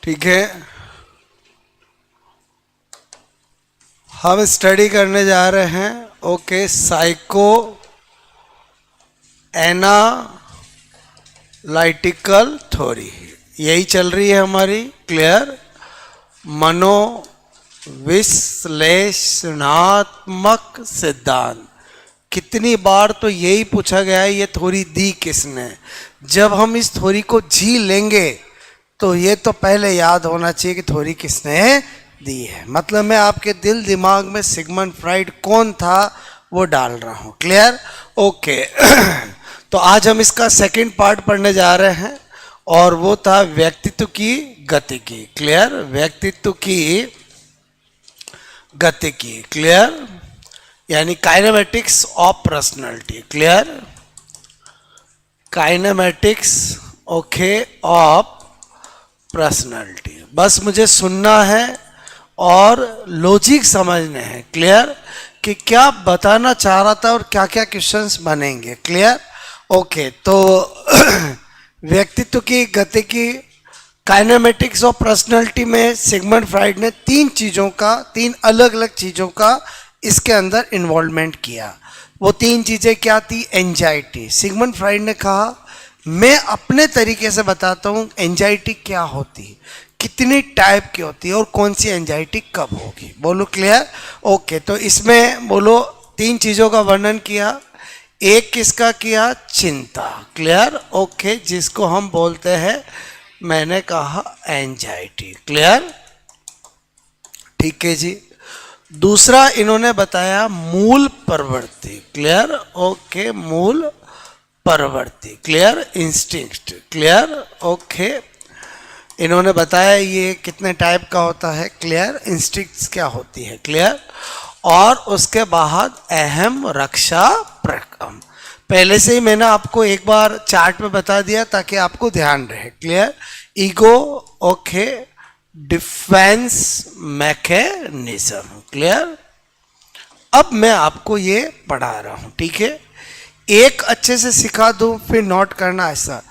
ठीक है, हम स्टडी करने जा रहे हैं ओके साइको एनालिटिकल थ्योरी, यही चल रही है हमारी। क्लियर? मनोविश्लेषणात्मक सिद्धांत। कितनी बार तो यही पूछा गया है, ये थ्योरी दी किसने। जब हम इस थ्योरी को जी लेंगे तो ये तो पहले याद होना चाहिए कि थ्योरी किसने दी है। मतलब मैं आपके दिल दिमाग में सिगमंड फ्राइड कौन था वो डाल रहा हूँ। क्लियर? ओके। तो आज हम इसका सेकंड पार्ट पढ़ने जा रहे हैं और वो था व्यक्तित्व की गतिकी। क्लियर? व्यक्तित्व की गतिकी। क्लियर? यानी kinematics of personality. Clear? Kinematics okay of personality. बस मुझे सुनना है और लॉजिक समझने हैं। क्लियर? कि क्या बताना चाह रहा था और क्या क्या क्वेश्चंस बनेंगे। क्लियर? ओके। तो व्यक्तित्व की गतिकी काइनेमेटिक्स ऑफ पर्सनालिटी में सिगमंड फ्राइड ने तीन अलग अलग चीज़ों का इसके अंदर इन्वॉल्वमेंट किया। वो तीन चीज़ें क्या थी? एंजाइटी। सिगमंड फ्राइड ने कहा मैं अपने तरीके से बताता हूँ एंजाइटी क्या होती है, कितनी टाइप की होती है और कौन सी एंजाइटी कब होगी। बोलो क्लियर? ओके। तो इसमें बोलो तीन चीज़ों का वर्णन किया। एक किसका किया? चिंता। क्लियर? ओके। जिसको हम बोलते हैं, मैंने कहा एंजाइटी। क्लियर? ठीक है जी। दूसरा इन्होंने बताया मूल प्रवृत्ति। क्लियर? ओके। मूल प्रवृत्ति। क्लियर? इंस्टिंक्ट। क्लियर? ओके। इन्होंने बताया ये कितने टाइप का होता है। क्लियर? इंस्टिंक्ट्स क्या होती है। क्लियर? और उसके बाद अहम रक्षा प्रक्रम। पहले से ही मैंने आपको एक बार चार्ट में बता दिया ताकि आपको ध्यान रहे। Clear? Ego okay, defence mechanism. Clear? अब मैं आपको ये पढ़ा रहा हूं। ठीक है? एक अच्छे से सिखा दूं फिर नोट करना, ऐसा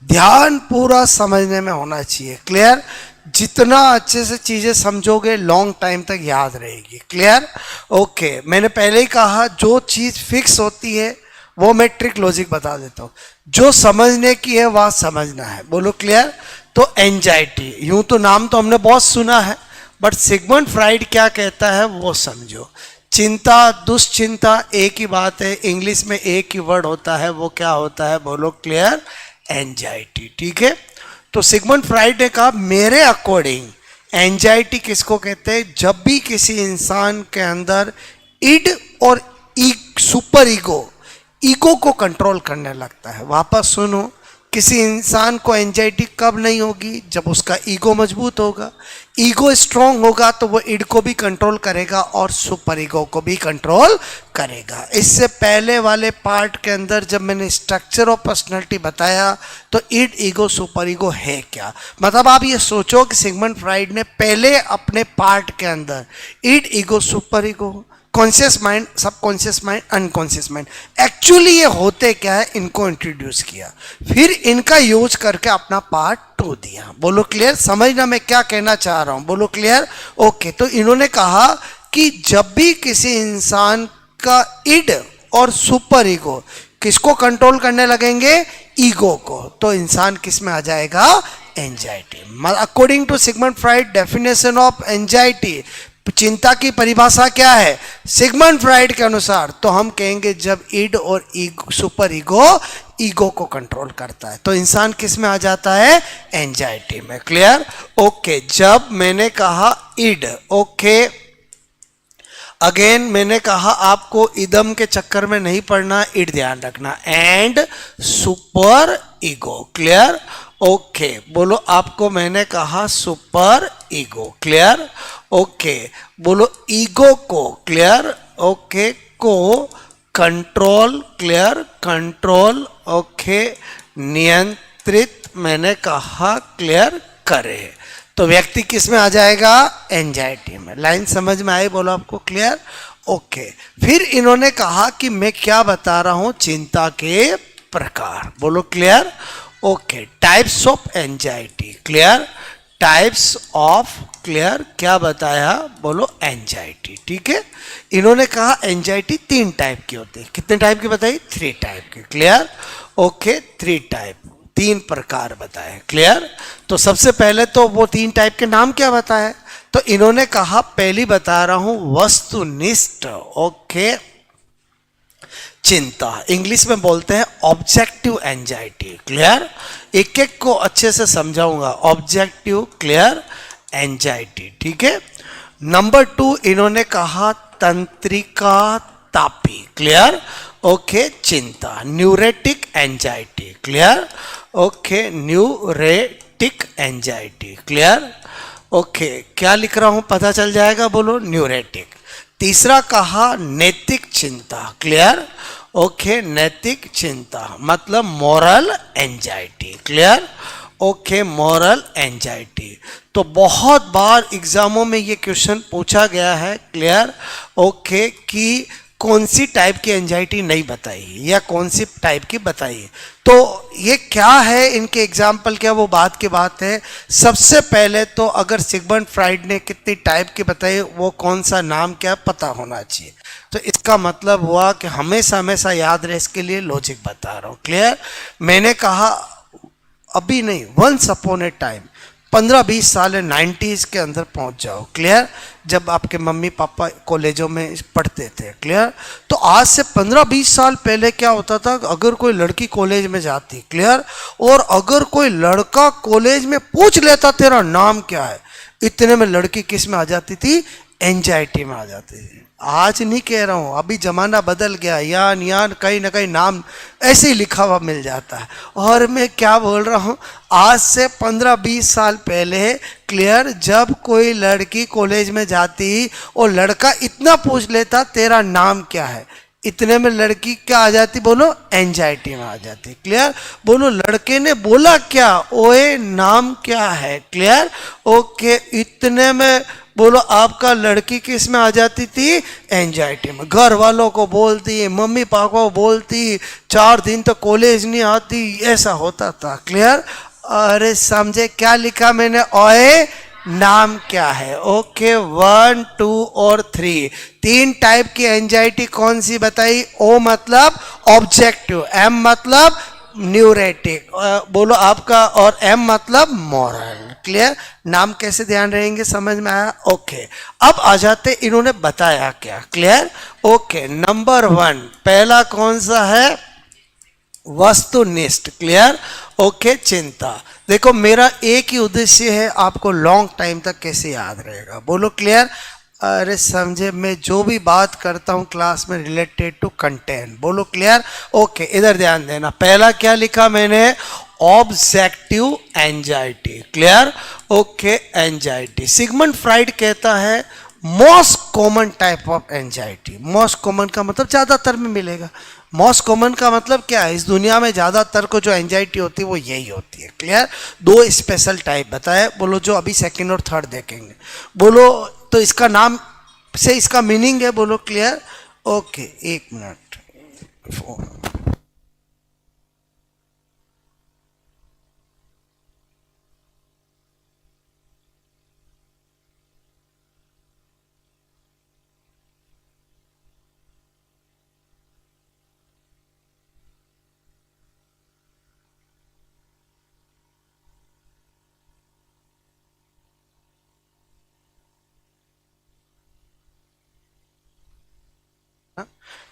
ध्यान पूरा समझने में होना चाहिए। क्लियर? जितना अच्छे से चीजें समझोगे लॉन्ग टाइम तक याद रहेगी। क्लियर? ओके। मैंने पहले ही कहा जो चीज फिक्स होती है वो मैं ट्रिक लॉजिक बता देता हूं, जो समझने की है वह समझना है। बोलो क्लियर? तो एंजाइटी, यूं तो नाम तो हमने बहुत सुना है बट सिगमंड फ्राइड क्या कहता है वो समझो। चिंता, दुश्चिंता एक ही बात है, इंग्लिश में एक ही वर्ड होता है, वो क्या होता है? बोलो क्लियर? एंजाइटी। ठीक है? तो सिगमंड फ्राइड ने कहा मेरे अकॉर्डिंग एंजाइटी किसको कहते हैं? जब भी किसी इंसान के अंदर इड और सुपर ईगो को कंट्रोल करने लगता है। वापस सुनो, किसी इंसान को एंजाइटी कब नहीं होगी? जब उसका ईगो मजबूत होगा। ईगो स्ट्रांग होगा तो वो इड को भी कंट्रोल करेगा और सुपर ईगो को भी कंट्रोल करेगा। इससे पहले वाले पार्ट के अंदर जब मैंने स्ट्रक्चर ऑफ पर्सनालिटी बताया तो इड, ईगो, सुपर ईगो है क्या। मतलब आप ये सोचो कि सिगमंड फ्राइड ने पहले अपने पार्ट के अंदर id, ego, super ego, conscious mind, subconscious mind, unconscious mind, actually ये होते क्या है इनको इंट्रोड्यूस किया, फिर इनका यूज करके अपना पार्ट 2 दिया। बोलो क्लियर? समझना मैं क्या कहना चाह रहा हूं। बोलो क्लियर? ओके। तो इन्होंने कहा कि जब भी किसी इंसान का इड और सुपर ईगो किसको कंट्रोल करने लगेंगे? ईगो को, तो इंसान किस में आ जाएगा? Anxiety. According to Sigmund Freud definition of anxiety, चिंता की परिभाषा क्या है सिगमंड फ्राइड के अनुसार? तो हम कहेंगे जब इड और सुपर ईगो को कंट्रोल करता है तो इंसान किस में आ जाता है? एंजाइटी में। क्लियर? ओके। जब मैंने कहा इड, ओके, अगेन मैंने कहा आपको इदम के चक्कर में नहीं पड़ना, इड ध्यान रखना, and super ego. Clear? Okay. बोलो आपको मैंने कहा सुपर ईगो। क्लियर? ओके। बोलो ईगो को, क्लियर? ओके, को कंट्रोल, क्लियर? कंट्रोल, ओके, नियंत्रित मैंने कहा, क्लियर? करे तो व्यक्ति किस में आ जाएगा? एंजाइटी में। लाइन समझ में आई? बोलो आपको क्लियर? ओके। फिर इन्होंने कहा कि मैं क्या बता रहा हूं, चिंता के प्रकार। बोलो clear? Okay. Types of anxiety. Clear? Types of clear क्या बताया, बोलो एंजाइटी। ठीक है, इन्होंने कहा एंजाइटी 3 टाइप की होती है। कितने टाइप की बताई? 3 टाइप की। क्लियर, ओके, 3 टाइप, 3 प्रकार बताए। क्लियर, तो सबसे पहले तो वो 3 टाइप के नाम क्या बताए, तो इन्होंने कहा पहली बता रहा हूं वस्तुनिष्ठ, ओके, चिंता, इंग्लिश में बोलते हैं ऑब्जेक्टिव एंजाइटी। क्लियर, एक एक को अच्छे से समझाऊंगा। ऑब्जेक्टिव क्लियर एंजाइटी, ठीक है। नंबर 2 इन्होंने कहा तंत्रिका तापी। क्लियर, ओके, चिंता, न्यूरेटिक anxiety. Clear, okay, न्यूरेटिक anxiety. Clear, okay, क्या लिख रहा हूं पता चल जाएगा, बोलो न्यूरेटिक। तीसरा कहा नैतिक चिंता। क्लियर, ओके, नैतिक चिंता मतलब moral anxiety. Clear, okay, moral anxiety. तो बहुत बार एग्जामों में ये क्वेश्चन पूछा गया है। क्लियर, ओके, कि कौन सी टाइप की एंजाइटी नहीं बताई या कौन सी टाइप की बताई। तो ये क्या है, इनके एग्जाम्पल क्या, वो बात की बात है। सबसे पहले तो अगर सिगमंड फ्राइड ने कितनी टाइप की बताई, वो कौन सा नाम क्या पता होना चाहिए। तो इसका मतलब हुआ कि हमेशा हमेशा याद रहे, इसके लिए लॉजिक बता रहा हूँ। क्लियर, मैंने कहा अभी नहीं, वंस अपॉन ए टाइम 15-20 साल 90s के अंदर पहुंच जाओ। क्लियर, जब आपके मम्मी पापा कॉलेजों में पढ़ते थे। क्लियर, तो आज से 15-20 साल पहले क्या होता था, अगर कोई लड़की कॉलेज में जाती, क्लियर, और अगर कोई लड़का कॉलेज में पूछ लेता तेरा नाम क्या है, इतने में लड़की किस में आ जाती थी, एंजाइटी में आ जाती थी। आज नहीं कह रहा हूँ, अभी जमाना बदल गया, यान यान कहीं ना कहीं नाम ऐसे ही लिखा हुआ मिल जाता है। और मैं क्या बोल रहा हूँ, आज से 15-20 साल पहले, क्लियर, जब कोई लड़की कॉलेज में जाती और लड़का इतना पूछ लेता तेरा नाम क्या है, इतने में लड़की क्या आ जाती, बोलो एंजाइटी में आ जाती। क्लियर, बोलो लड़के ने बोला क्या, ओए नाम क्या है। क्लियर, ओके, इतने में बोलो आपका लड़की किस में आ जाती थी, एंजाइटी में। घर वालों को बोलती, मम्मी पापा को बोलती, 4 दिन तो कॉलेज नहीं आती, ऐसा होता था। क्लियर, अरे समझे क्या लिखा मैंने, ओए नाम क्या है। ओके, 1, 2 और 3, 3 टाइप की एंजाइटी कौन सी बताई। ओ मतलब ऑब्जेक्टिव, एम मतलब न्यूरेटिक, बोलो आपका, और एम मतलब मॉरल। क्लियर, नाम कैसे ध्यान रहेंगे, समझ में आया। ओके, अब आ जाते इन्होंने बताया क्या। क्लियर, ओके, नंबर 1 पहला कौन सा है, वस्तुनिष्ठ। क्लियर, ओके, चिंता। देखो मेरा एक ही उद्देश्य है, आपको लॉन्ग टाइम तक कैसे याद रहेगा, बोलो क्लियर। अरे समझे, मैं जो भी बात करता हूँ क्लास में रिलेटेड टू कंटेंट, बोलो क्लियर। ओके, इधर ध्यान देना, पहला क्या लिखा मैंने, objective anxiety. Clear, okay, anxiety Sigmund Freud कहता है most common type of anxiety. Most common का मतलब ज्यादातर में मिलेगा। मोस्ट कॉमन का मतलब क्या है, इस दुनिया में ज्यादातर को जो एंजाइटी होती है वो यही होती है। क्लियर, 2 स्पेशल टाइप बताए, बोलो जो अभी सेकंड और थर्ड देखेंगे। बोलो तो इसका नाम से इसका मीनिंग है, बोलो क्लियर। ओके, 1 मिनट,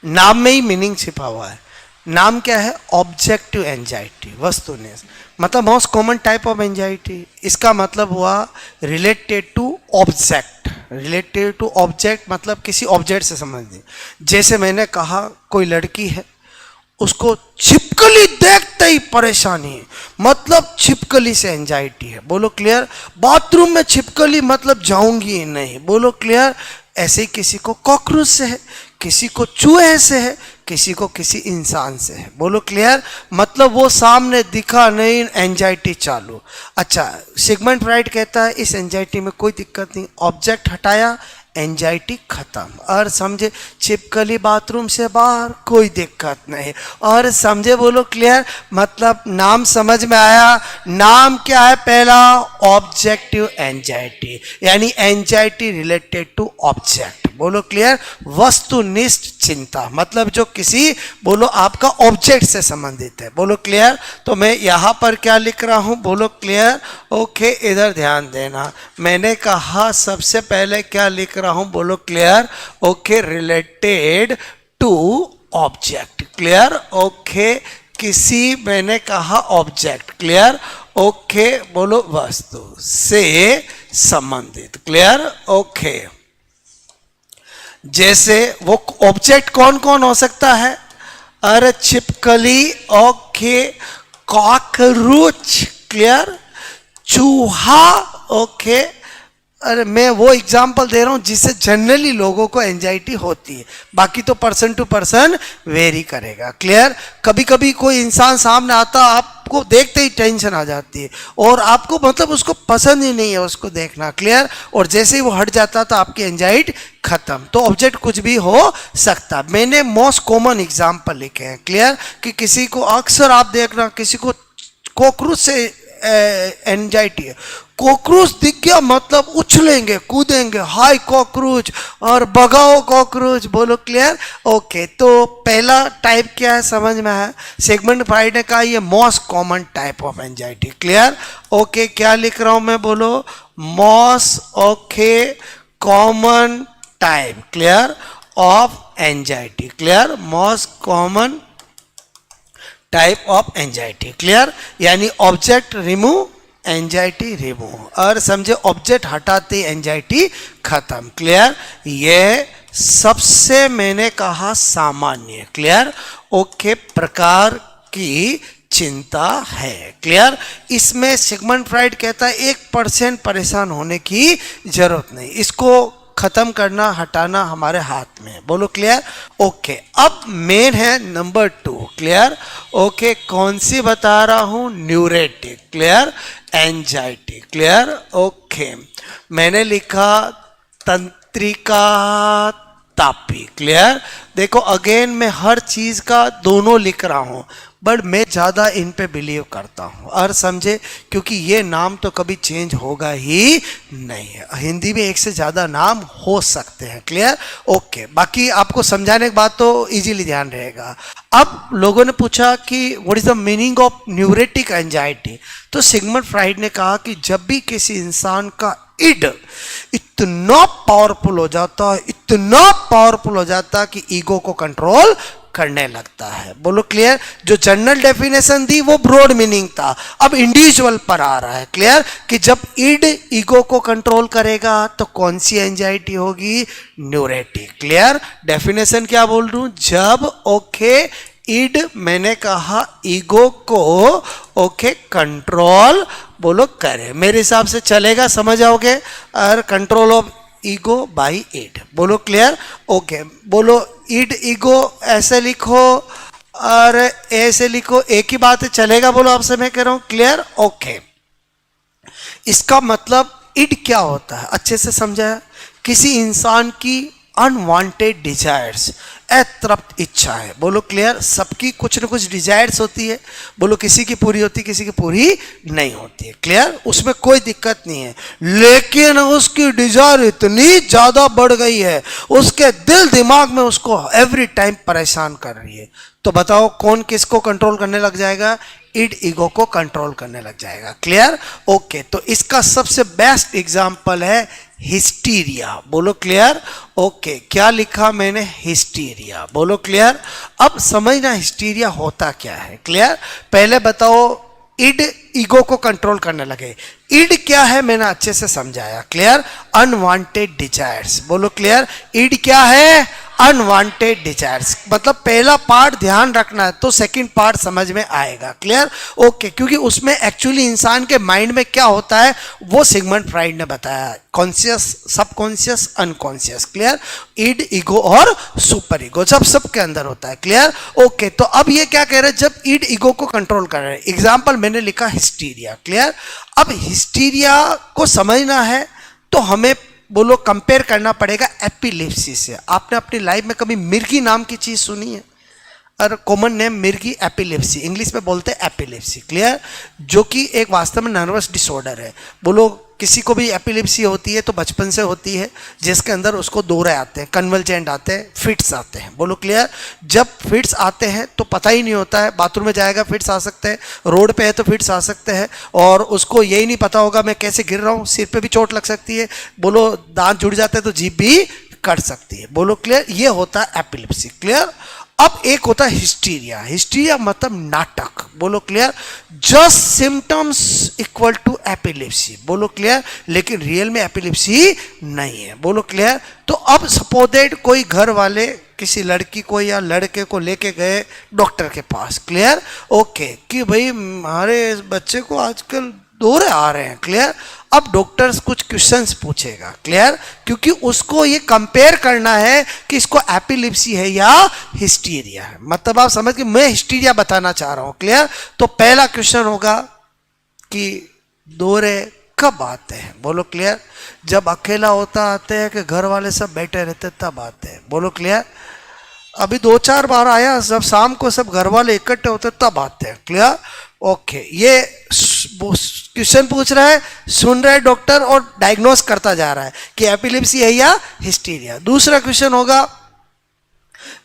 नाम में ही मीनिंग छिपा हुआ है। नाम क्या है, ऑब्जेक्टिव एंजाइटी, वस्तुनिष्ठ मतलब most common type of anxiety. इसका मतलब हुआ related to object. Related to object मतलब किसी ऑब्जेक्ट से संबंधित। जैसे मैंने कहा कोई लड़की है, उसको छिपकली देखते ही परेशानी है, मतलब छिपकली से एंजाइटी है, बोलो क्लियर। बाथरूम में छिपकली मतलब जाऊंगी ही नहीं, बोलो क्लियर। ऐसे ही किसी को कॉकरोच से है, किसी को चूहे से है, किसी को किसी इंसान से है, बोलो क्लियर। मतलब वो सामने दिखा नहीं, एंजाइटी चालू। अच्छा, सिगमंड फ्राइड कहता है इस एंजाइटी में कोई दिक्कत नहीं, ऑब्जेक्ट हटाया, एंजाइटी खत्म। और समझे, छिपकली बाथरूम से बाहर, कोई दिक्कत नहीं। और समझे, बोलो क्लियर, मतलब नाम समझ में आया। नाम क्या है पहला? ऑब्जेक्टिव एंजाइटी, यानी एंजाइटी रिलेटेड टू ऑब्जेक्ट। बोलो क्लियर, वस्तुनिष्ठ चिंता, मतलब जो किसी, बोलो आपका ऑब्जेक्ट से संबंधित है। बोलो क्लियर। तो मैं यहां पर क्या लिख रहा हूं? बोलो क्लियर। ओके, इधर ध्यान देना। मैंने कहा सबसे पहले क्या लिख रहा हूं? बोलो clear. Okay, related to object. Clear. Okay, किसी, मैंने कहा ऑब्जेक्ट। क्लियर। ओके, बोलो वस्तु से संबंधित। क्लियर। ओके, जैसे वो ऑब्जेक्ट कौन कौन हो सकता है? अरे छिपकली, ओके, कॉकरोच, क्लियर, चूहा, ओके। अरे मैं वो एग्जांपल दे रहा हूं जिससे जनरली लोगों को एंजाइटी होती है, बाकी तो पर्सन टू पर्सन वेरी करेगा। क्लियर। कभी कभी कोई इंसान सामने आता, आपको देखते ही टेंशन आ जाती है और आपको मतलब उसको पसंद ही नहीं है उसको देखना। क्लियर। और जैसे ही वो हट जाता तो आपकी एंजाइटी खत्म। तो ऑब्जेक्ट कुछ भी हो सकता। मैंने मोस्ट कॉमन एग्जांपल लिखे हैं। क्लियर। कि किसी को अक्सर आप देखना, किसी को कॉकरोच से एंजाइटी है, कॉकरोच दिख गया मतलब उछलेंगे, कूदेंगे, हाय कॉकरोच और भगाओ कॉकरोच। बोलो क्लियर। ओके, तो पहला टाइप क्या है समझ में है? सिगमंड फ्राइड ने कहा ये most common type of anxiety. Clear. Okay, क्या लिख रहा हूं मैं? बोलो most, okay, common type, clear, of anxiety. Clear. Most common type of anxiety. Clear. यानी ऑब्जेक्ट रिमूव, एंजाइटी रिमूव। और समझे, ऑब्जेक्ट हटाते एंजाइटी खत्म। क्लियर। ये सबसे मैंने कहा सामान्य, क्लियर, ओके, प्रकार की चिंता है। क्लियर। इसमें सिगमंड फ्राइड कहता है 1% परेशान होने की जरूरत नहीं, इसको खत्म करना, हटाना हमारे हाथ में। बोलो क्लियर। ओके, अब मेन है नंबर 2। क्लियर। ओके, कौन सी बता रहा हूं? न्यूरेटिक। क्लियर। एंजाइटी। क्लियर। ओके, मैंने लिखा तंत्रिका तापी। क्लियर। देखो अगेन मैं हर चीज का दोनों लिख रहा हूं, बट मैं ज़्यादा इन पे बिलीव करता हूँ। और समझे, क्योंकि ये नाम तो कभी चेंज होगा ही नहीं है। हिंदी में एक से ज़्यादा नाम हो सकते हैं। क्लियर। ओके, बाकी आपको समझाने के बाद तो इजीली ध्यान रहेगा। अब लोगों ने पूछा कि what is the meaning of न्यूरेटिक anxiety? तो सिगमंड फ्राइड ने कहा कि जब भी किसी इंसान का इड इतना पावरफुल हो जाता है, इतना पावरफुल हो जाता कि ईगो को कंट्रोल करने लगता है। बोलो क्लियर। जो जनरल डेफिनेशन थी वो ब्रॉड मीनिंग था, अब इंडिविजुअल पर आ रहा है। क्लियर। कि जब इड ईगो को कंट्रोल करेगा तो कौन सी एंजाइटी होगी? न्यूरेटिक। क्लियर। डेफिनेशन क्या बोल रहा हूं? जब, ओके, इड, मैंने कहा ईगो को, ओके, कंट्रोल, बोलो करे, मेरे हिसाब से चलेगा, समझ आओगे। और control of ego by id. बोलो क्लियर। ओके, बोलो इड ईगो ऐसे लिखो और ऐसे लिखो, एक ही बात है, चलेगा? बोलो आपसे मैं कह रहा हूं। क्लियर। ओके, इसका मतलब इड क्या होता है अच्छे से समझा? किसी इंसान की अनवांटेड डिजायर्स, अतृप्त इच्छा है। बोलो क्लियर। सबकी कुछ न कुछ डिजायर्स होती है। बोलो किसी की पूरी होती है, किसी की पूरी नहीं होती है। क्लियर। उसमें कोई दिक्कत नहीं है, लेकिन उसकी डिजायर इतनी ज्यादा बढ़ गई है, उसके दिल दिमाग में उसको एवरी टाइम परेशान कर रही है। तो बताओ कौन किसको कंट्रोल करने लग जाएगा? इड ईगो को कंट्रोल करने लग जाएगा। क्लियर। ओके, तो इसका सबसे बेस्ट एग्जांपल है हिस्टीरिया। बोलो क्लियर। ओके, क्या लिखा मैंने? हिस्टीरिया। बोलो क्लियर। अब समझना हिस्टीरिया होता क्या है। क्लियर। पहले बताओ, इड ईगो को कंट्रोल करने लगे। इड क्या है मैंने अच्छे से समझाया। क्लियर। Unwanted desires. बोलो क्लियर। इड क्या है? Unwanted desires. मतलब पहला पार्ट ध्यान रखना है तो सेकंड पार्ट समझ में आएगा। क्लियर। ओके, क्योंकि उसमें एक्चुअली इंसान के माइंड में क्या होता है वो सिगमंड फ्राइड ने बताया। Conscious, subconscious, unconscious. Clear. Id, ego और सुपर ईगो, जब सबके अंदर होता है। क्लियर। ओके, तो अब ये क्या कह रहे हैं? जब इड ईगो को कंट्रोल कर रहे हैं। एग्जाम्पल मैंने लिखा हिस्टीरिया। क्लियर। अब हिस्टीरिया को समझना है तो हमें बोलो कंपेयर करना पड़ेगा एपिलेप्सी से। आपने अपनी लाइफ में कभी मिर्गी नाम की चीज सुनी है? और कॉमन नेम मिर्गी एपिलेप्सी, इंग्लिश में बोलते हैं एपिलेप्सी, क्लियर, जो कि एक वास्तव में नर्वस डिसऑर्डर है। बोलो किसी को भी एपिलेप्सी होती है तो बचपन से होती है, जिसके अंदर उसको दौरे आते हैं, कन्वल्जेंट आते हैं, फिट्स आते हैं। बोलो क्लियर, जब फिट्स आते हैं तो पता ही नहीं होता है, बाथरूम में जाएगा फिट्स आ सकते हैं, रोड पे है तो फिट्स आ सकते हैं, और उसको यही नहीं पता होगा मैं कैसे गिर रहा हूँ, सिर पे भी चोट लग सकती है, बोलो दांत जुड़ जाते हैं तो जीभ भी कट सकती है। बोलो क्लियर, ये होता है एपिलेप्सी, क्लियर। अब एक होता है हिस्टीरिया। हिस्टीरिया मतलब नाटक। बोलो clear, just symptoms equal to epilepsy. बोलो क्लियर, लेकिन रियल में एपिलेप्सी नहीं है। बोलो क्लियर। तो अब सपोज दैट कोई घर वाले किसी लड़की को या लड़के को लेके गए डॉक्टर के पास, क्लियर, ओके, कि भाई हमारे बच्चे को आजकल दौरे आ रहे हैं, क्लियर। अब डॉक्टर्स कुछ क्वेश्चंस पूछेगा, क्लियर, क्योंकि उसको ये कंपेयर करना है कि इसको एपिलेप्सी है या हिस्टीरिया है। मतलब आप समझ के मैं हिस्टीरिया बताना चाह रहा हूं, क्लियर। तो पहला क्वेश्चन होगा कि दौरे कब आते हैं? बोलो क्लियर, जब अकेला होता आते हैं कि घर वाले सब बैठे रहते तब आते हैं? बोलो क्लियर। अभी 2-4 बार आया, जब शाम को सब घर वाले इकट्ठे होते तब आते हैं, क्लियर, ओके। ये क्वेश्चन पूछ रहा है, सुन रहा है डॉक्टर और डायग्नोस करता जा रहा है कि एपिलेप्सी है या हिस्टीरिया। दूसरा क्वेश्चन होगा,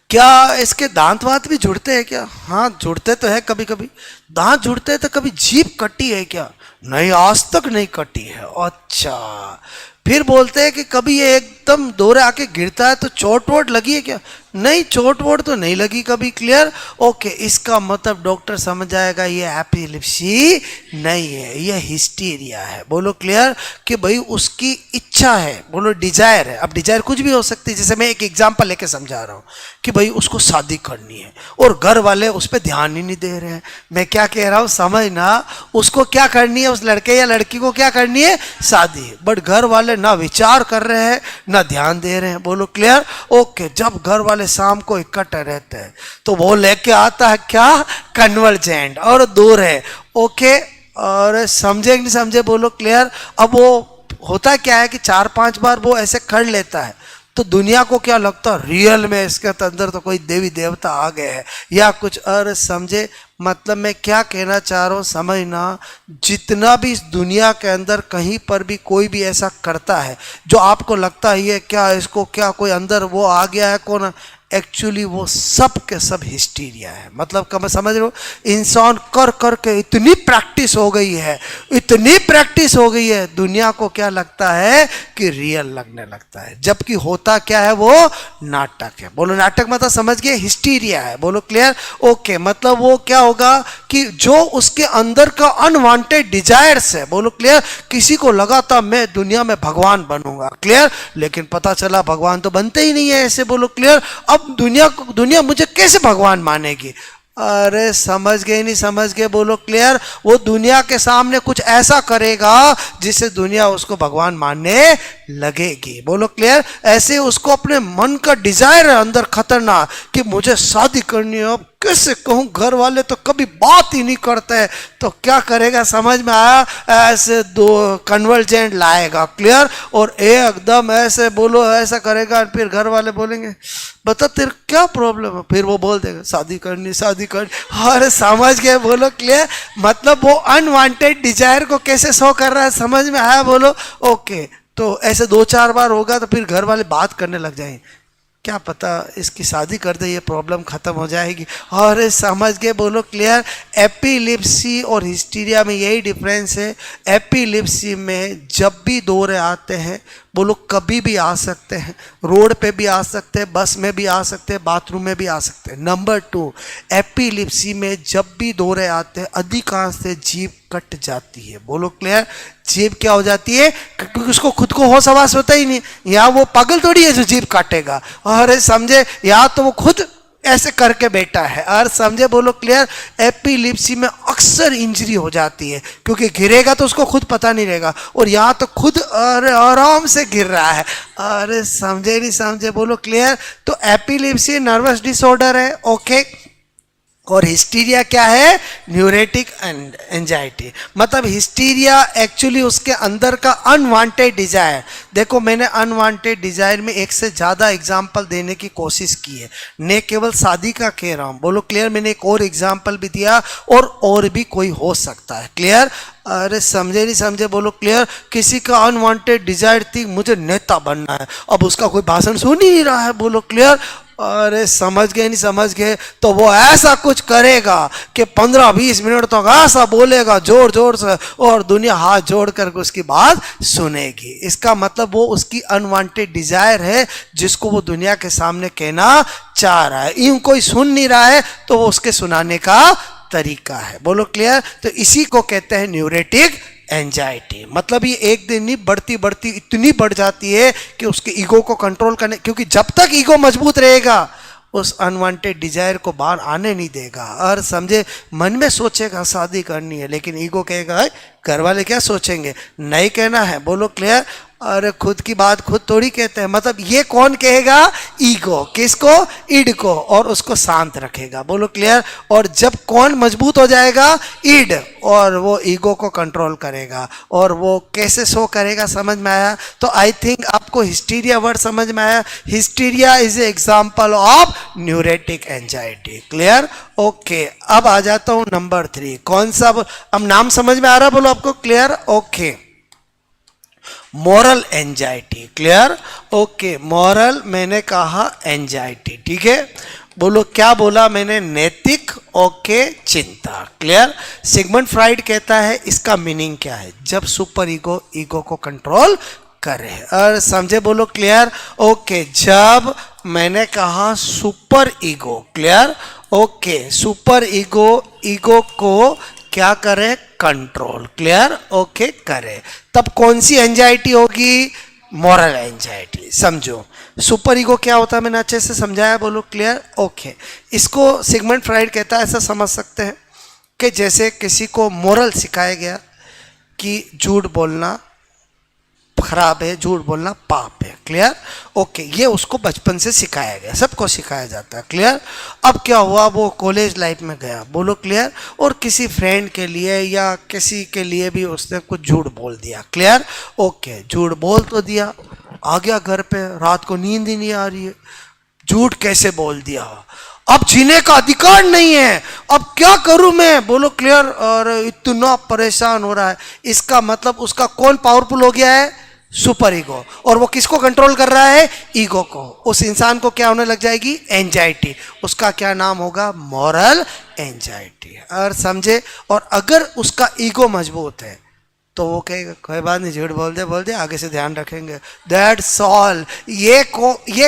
क्या इसके दांत वांत भी जुड़ते हैं क्या? हाँ जुड़ते तो है, कभी कभी दांत जुड़ते हैं। तो कभी जीभ कटी है क्या? नहीं, आज तक नहीं कटी है। अच्छा, फिर बोलते हैं कि कभी ये एकदम दौरे आके गिरता है तो चोट वोट लगी है क्या? नहीं, चोट वोट तो नहीं लगी कभी, क्लियर, ओके। इसका मतलब डॉक्टर समझ जाएगा ये एपिलेप्सी नहीं है, ये हिस्टीरिया है। बोलो क्लियर, कि भाई उसकी इच्छा है, बोलो डिजायर है। अब डिजायर कुछ भी हो सकती है, जैसे मैं एक एग्जांपल लेके समझा रहा हूँ कि भाई उसको शादी करनी है और घर वाले उस पर ध्यान ही नहीं दे रहे हैं। मैं क्या कह रहा हूँ समझना, उसको क्या करनी है, उस लड़के या लड़की को क्या करनी है? शादी। बट घर वाले ना विचार कर रहे हैं ना ध्यान दे रहे हैं। बोलो क्लियर, ओके। जब घर वाले शाम को इकट्ठे रहते हैं तो वो लेके आता है क्या? कन्वर्जेंट, और दूर है, ओके। और समझे नहीं समझे? बोलो क्लियर। अब वो होता क्या है कि 4-5 बार वो ऐसे कर लेता है तो दुनिया को क्या लगता है, रियल में इसके अंदर तो कोई देवी देवता आ गए हैं या कुछ। और समझे मतलब मैं क्या कहना चाह रहा हूँ समझना, जितना भी इस दुनिया के अंदर कहीं पर भी कोई भी ऐसा करता है जो आपको लगता है ये क्या, इसको क्या कोई अंदर वो आ गया है कौन, एक्चुअली वो सब के सब हिस्टीरिया है। मतलब कब समझ रहे हो, इंसान कर कर के इतनी प्रैक्टिस हो गई है, इतनी प्रैक्टिस हो गई है, दुनिया को क्या लगता है कि रियल लगने लगता है, जबकि होता क्या है, वो नाटक है। बोलो नाटक मतलब समझ गए, हिस्टीरिया है। बोलो क्लियर, ओके। मतलब वो क्या होगा कि जो उसके अंदर का अनवांटेड डिजायर्स है, बोलो क्लियर, किसी को लगा था मैं दुनिया में भगवान बनूंगा, क्लियर, लेकिन पता चला भगवान तो बनते ही नहीं है ऐसे। बोलो क्लियर। अब दुनिया मुझे कैसे भगवान मानेगी? अरे समझ गए नहीं समझ गए? बोलो क्लियर। वो दुनिया के सामने कुछ ऐसा करेगा जिससे दुनिया उसको भगवान मानने लगेगी। बोलो क्लियर। ऐसे उसको अपने मन का डिजायर है अंदर खतरनाक कि मुझे शादी करनी है। अब कैसे कहूँ, घर वाले तो कभी बात ही नहीं करते, तो क्या करेगा? समझ में आया? ऐसे 2 कन्वर्जेंट लाएगा, क्लियर, और एकदम ऐसे बोलो ऐसा करेगा, फिर घर वाले बोलेंगे बता तेरे क्या प्रॉब्लम है, फिर वो बोल देगा शादी करनी शादी करनी। अरे समझ गए? बोलो क्लियर। मतलब वो अनवांटेड डिजायर को कैसे शो कर रहा है, समझ में आया? बोलो ओके। तो ऐसे 2-4 बार होगा तो फिर घर वाले बात करने लग जाएंगे, क्या पता इसकी शादी कर दे, ये प्रॉब्लम खत्म हो जाएगी। और समझ गए? बोलो क्लियर। एपिलेप्सी और हिस्टीरिया में यही डिफरेंस है। एपिलेप्सी में जब भी दौरे आते हैं, बोलो कभी भी आ सकते हैं, रोड पे भी आ सकते हैं, बस में भी आ सकते हैं, बाथरूम में भी आ सकते हैं। नंबर 2, एपिलेप्सी में जब भी दौरे आते हैं अधिकांश से जीभ कट जाती है। बोलो क्लियर। जीभ क्या हो जाती है? क्योंकि उसको खुद को होश आवास होता ही नहीं, या वो पागल थोड़ी है जो जीभ काटेगा। और समझे, या तो वो खुद ऐसे करके बैठा है। और समझे? बोलो क्लियर। एपिलेप्सी में अक्सर इंजरी हो जाती है क्योंकि गिरेगा तो उसको खुद पता नहीं रहेगा, और यहाँ तो खुद अरे आराम से गिर रहा है। अरे समझे नहीं समझे? बोलो क्लियर। तो एपिलेप्सी नर्वस डिसऑर्डर है, ओके। और हिस्टीरिया क्या है? न्यूरेटिक एंजाइटी। मतलब हिस्टीरिया एक्चुअली उसके अंदर का अनवांटेड डिजायर। देखो मैंने अनवांटेड डिजायर में एक से ज़्यादा एग्जाम्पल देने की कोशिश की है, ने केवल शादी का कह रहा हूँ। बोलो क्लियर? मैंने एक और एग्जाम्पल भी दिया और भी कोई हो सकता है। क्लियर? अरे समझे नहीं समझे? बोलो क्लियर? किसी का अनवांटेड डिजायर थी मुझे नेता बनना है, अब उसका कोई भाषण सुन ही नहीं रहा है। बोलो क्लियर? अरे समझ गए नहीं समझ गए? तो वो ऐसा कुछ करेगा कि 15-20 मिनट तक ऐसा बोलेगा जोर जोर से, और दुनिया हाथ जोड़ कर उसकी बात सुनेगी। इसका मतलब वो उसकी अनवांटेड डिजायर है जिसको वो दुनिया के सामने कहना चाह रहा है। यूं कोई सुन नहीं रहा है तो वो उसके सुनाने का तरीका है। बोलो क्लियर? तो इसी को कहते हैं न्यूरेटिक एंजाइटी। मतलब ये एक दिन नहीं, बढ़ती बढ़ती इतनी बढ़ जाती है कि उसके ईगो को कंट्रोल करने, क्योंकि जब तक ईगो मजबूत रहेगा उस अनवांटेड डिजायर को बाहर आने नहीं देगा। और समझे, मन में सोचेगा शादी करनी है, लेकिन ईगो कहेगा घर वाले क्या सोचेंगे, नहीं कहना है। बोलो क्लियर? अरे खुद की बात खुद थोड़ी कहते हैं। मतलब ये कौन कहेगा? ईगो। किसको? ईड को। और उसको शांत रखेगा। बोलो क्लियर? और जब कौन मजबूत हो जाएगा? ईड। और वो ईगो को कंट्रोल करेगा। और वो कैसे शो करेगा? समझ में आया? तो आई थिंक आपको हिस्टीरिया वर्ड समझ में आया। Hysteria is a example of न्यूरेटिक anxiety. Clear? Okay, अब आ जाता हूं नंबर 3। कौन सा? अब नाम समझ में आ रहा? बोलो आपको clear? Okay, moral anxiety. Clear? Okay, moral मैंने कहा एंजाइटी। ठीक है? बोलो क्या बोला मैंने? नैतिक। ओके, चिंता। क्लियर? सिगमंड फ्राइड कहता है इसका मीनिंग क्या है? जब सुपर ईगो ईगो को कंट्रोल करे। और समझे? बोलो क्लियर? ओके, जब मैंने कहा super ego. Clear? Okay, super ego ego को क्या करे? कंट्रोल। क्लियर? ओके, करे, तब कौन सी एंजाइटी होगी? Moral anxiety. समझो सुपर ईगो क्या होता है, मैंने अच्छे से समझाया। बोलो क्लियर? ओके, इसको सिगमंड फ्राइड कहता है, ऐसा समझ सकते हैं कि जैसे किसी को मोरल सिखाया गया कि झूठ बोलना खराब है, झूठ बोलना पाप है। क्लियर? ओके, ये उसको बचपन से सिखाया गया, सबको सिखाया जाता है। क्लियर? अब क्या हुआ, वो कॉलेज लाइफ में गया। बोलो क्लियर? और किसी फ्रेंड के लिए या किसी के लिए भी उसने कुछ झूठ बोल दिया। क्लियर? ओके, झूठ बोल तो दिया, आ गया घर पे, रात को नींद ही नहीं आ रही है, झूठ कैसे बोल दिया, अब जीने का अधिकार नहीं है, अब क्या करूं मैं? बोलो क्लियर? और इतना परेशान हो रहा है। इसका मतलब उसका कौन पावरफुल हो गया है? Super ego. और वो किसको कंट्रोल कर रहा है? ईगो को। उस इंसान को क्या होने लग जाएगी? एंजाइटी। उसका क्या नाम होगा? Moral anxiety. और समझे? और अगर उसका ईगो मजबूत है तो वो कहेगा कोई बात नहीं, झूठ बोल दे, आगे से ध्यान रखेंगे। That's all. ये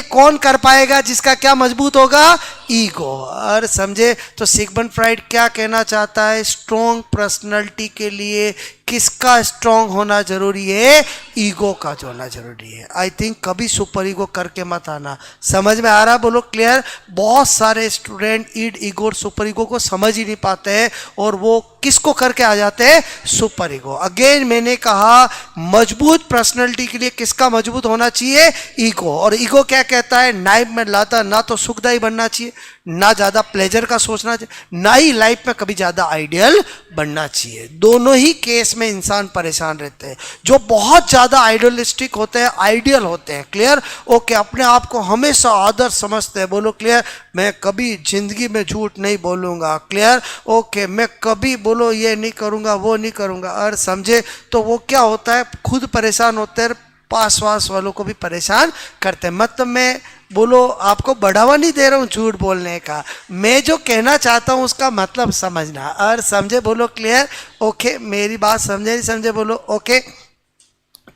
कौन कर पाएगा? जिसका क्या मजबूत होगा? ईगो। और समझे? तो सिगमंड फ्राइड क्या कहना चाहता है? स्ट्रॉन्ग पर्सनालिटी के लिए किसका स्ट्रॉन्ग होना जरूरी है? ईगो का जो होना जरूरी है। आई थिंक कभी सुपर ईगो करके मत आना। समझ में आ रहा? बोलो क्लियर? बहुत सारे स्टूडेंट ईगो और सुपर ईगो को समझ ही नहीं पाते हैं, और वो किसको करके आ जाते हैं? Super ego. अगेन मैंने कहा मजबूत पर्सनालिटी के लिए किसका मजबूत होना चाहिए? ईगो। और ईगो क्या कहता है? नाइफ में लाता ना तो सुखदायी बनना चाहिए, ना ज्यादा प्लेजर का सोचना चाहिए, ना ही लाइफ में कभी ज्यादा आइडियल बनना चाहिए। दोनों ही केस में इंसान परेशान रहते हैं। जो बहुत ज्यादा आइडियलिस्टिक होते हैं, आइडियल होते हैं। क्लियर? ओके, अपने आप को हमेशा आदर्श समझते हैं। बोलो क्लियर? मैं कभी जिंदगी में झूठ नहीं बोलूंगा। क्लियर? ओके, मैं कभी बोलो ये नहीं करूंगा, वो नहीं करूंगा। और समझे? तो वो क्या होता है? खुद परेशान होते हैं, पास वास वालों को भी परेशान करते हैं। मतलब मैं बोलो आपको बढ़ावा नहीं दे रहा हूँ झूठ बोलने का, मैं जो कहना चाहता हूँ उसका मतलब समझना। और समझे? बोलो क्लियर? ओके, मेरी बात समझे नहीं समझे? बोलो ओके।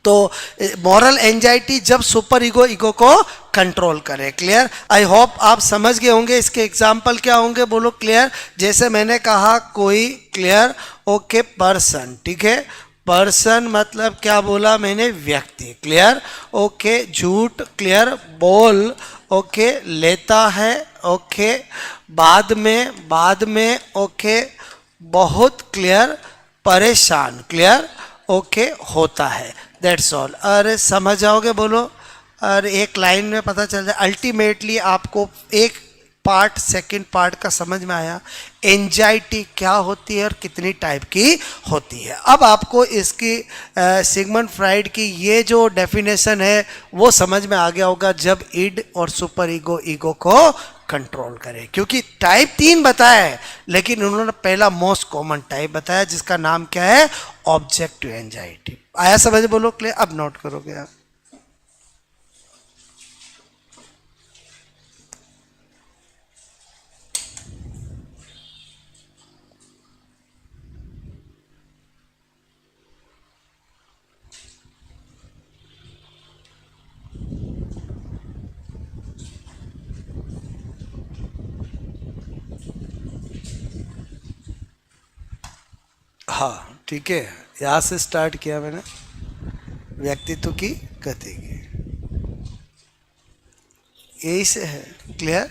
तो मॉरल एंजाइटी जब सुपर ईगो को कंट्रोल करे। क्लियर? आई होप आप समझ गए होंगे। इसके एग्जाम्पल क्या होंगे? बोलो क्लियर? जैसे मैंने कहा कोई, क्लियर? Okay, person. ठीक है? पर्सन मतलब क्या बोला मैंने? व्यक्ति। क्लियर? ओके, झूठ क्लियर बोल ओके लेता है। ओके, बाद में ओके बहुत क्लियर परेशान। क्लियर? ओके होता है। That's all. अरे समझ जाओगे? बोलो। और एक लाइन में पता चल जाए। अल्टीमेटली आपको एक पार्ट, सेकंड पार्ट का समझ में आया। एंजाइटी क्या होती है और कितनी टाइप की होती है। अब आपको इसकी सिगमंड फ्राइड की ये जो डेफिनेशन है वो समझ में आ गया होगा, जब इड और सुपर ईगो ईगो को कंट्रोल करे। क्योंकि टाइप 3 बताया है, लेकिन उन्होंने पहला मोस्ट कॉमन टाइप बताया जिसका नाम क्या है, ऑब्जेक्टिव एंजाइटी। आया समझ, बोलो क्लियर। अब नोट करोगे आप। हाँ ठीक है, यहाँ से स्टार्ट किया मैंने व्यक्तित्व की गति की, यही से है। क्लियर।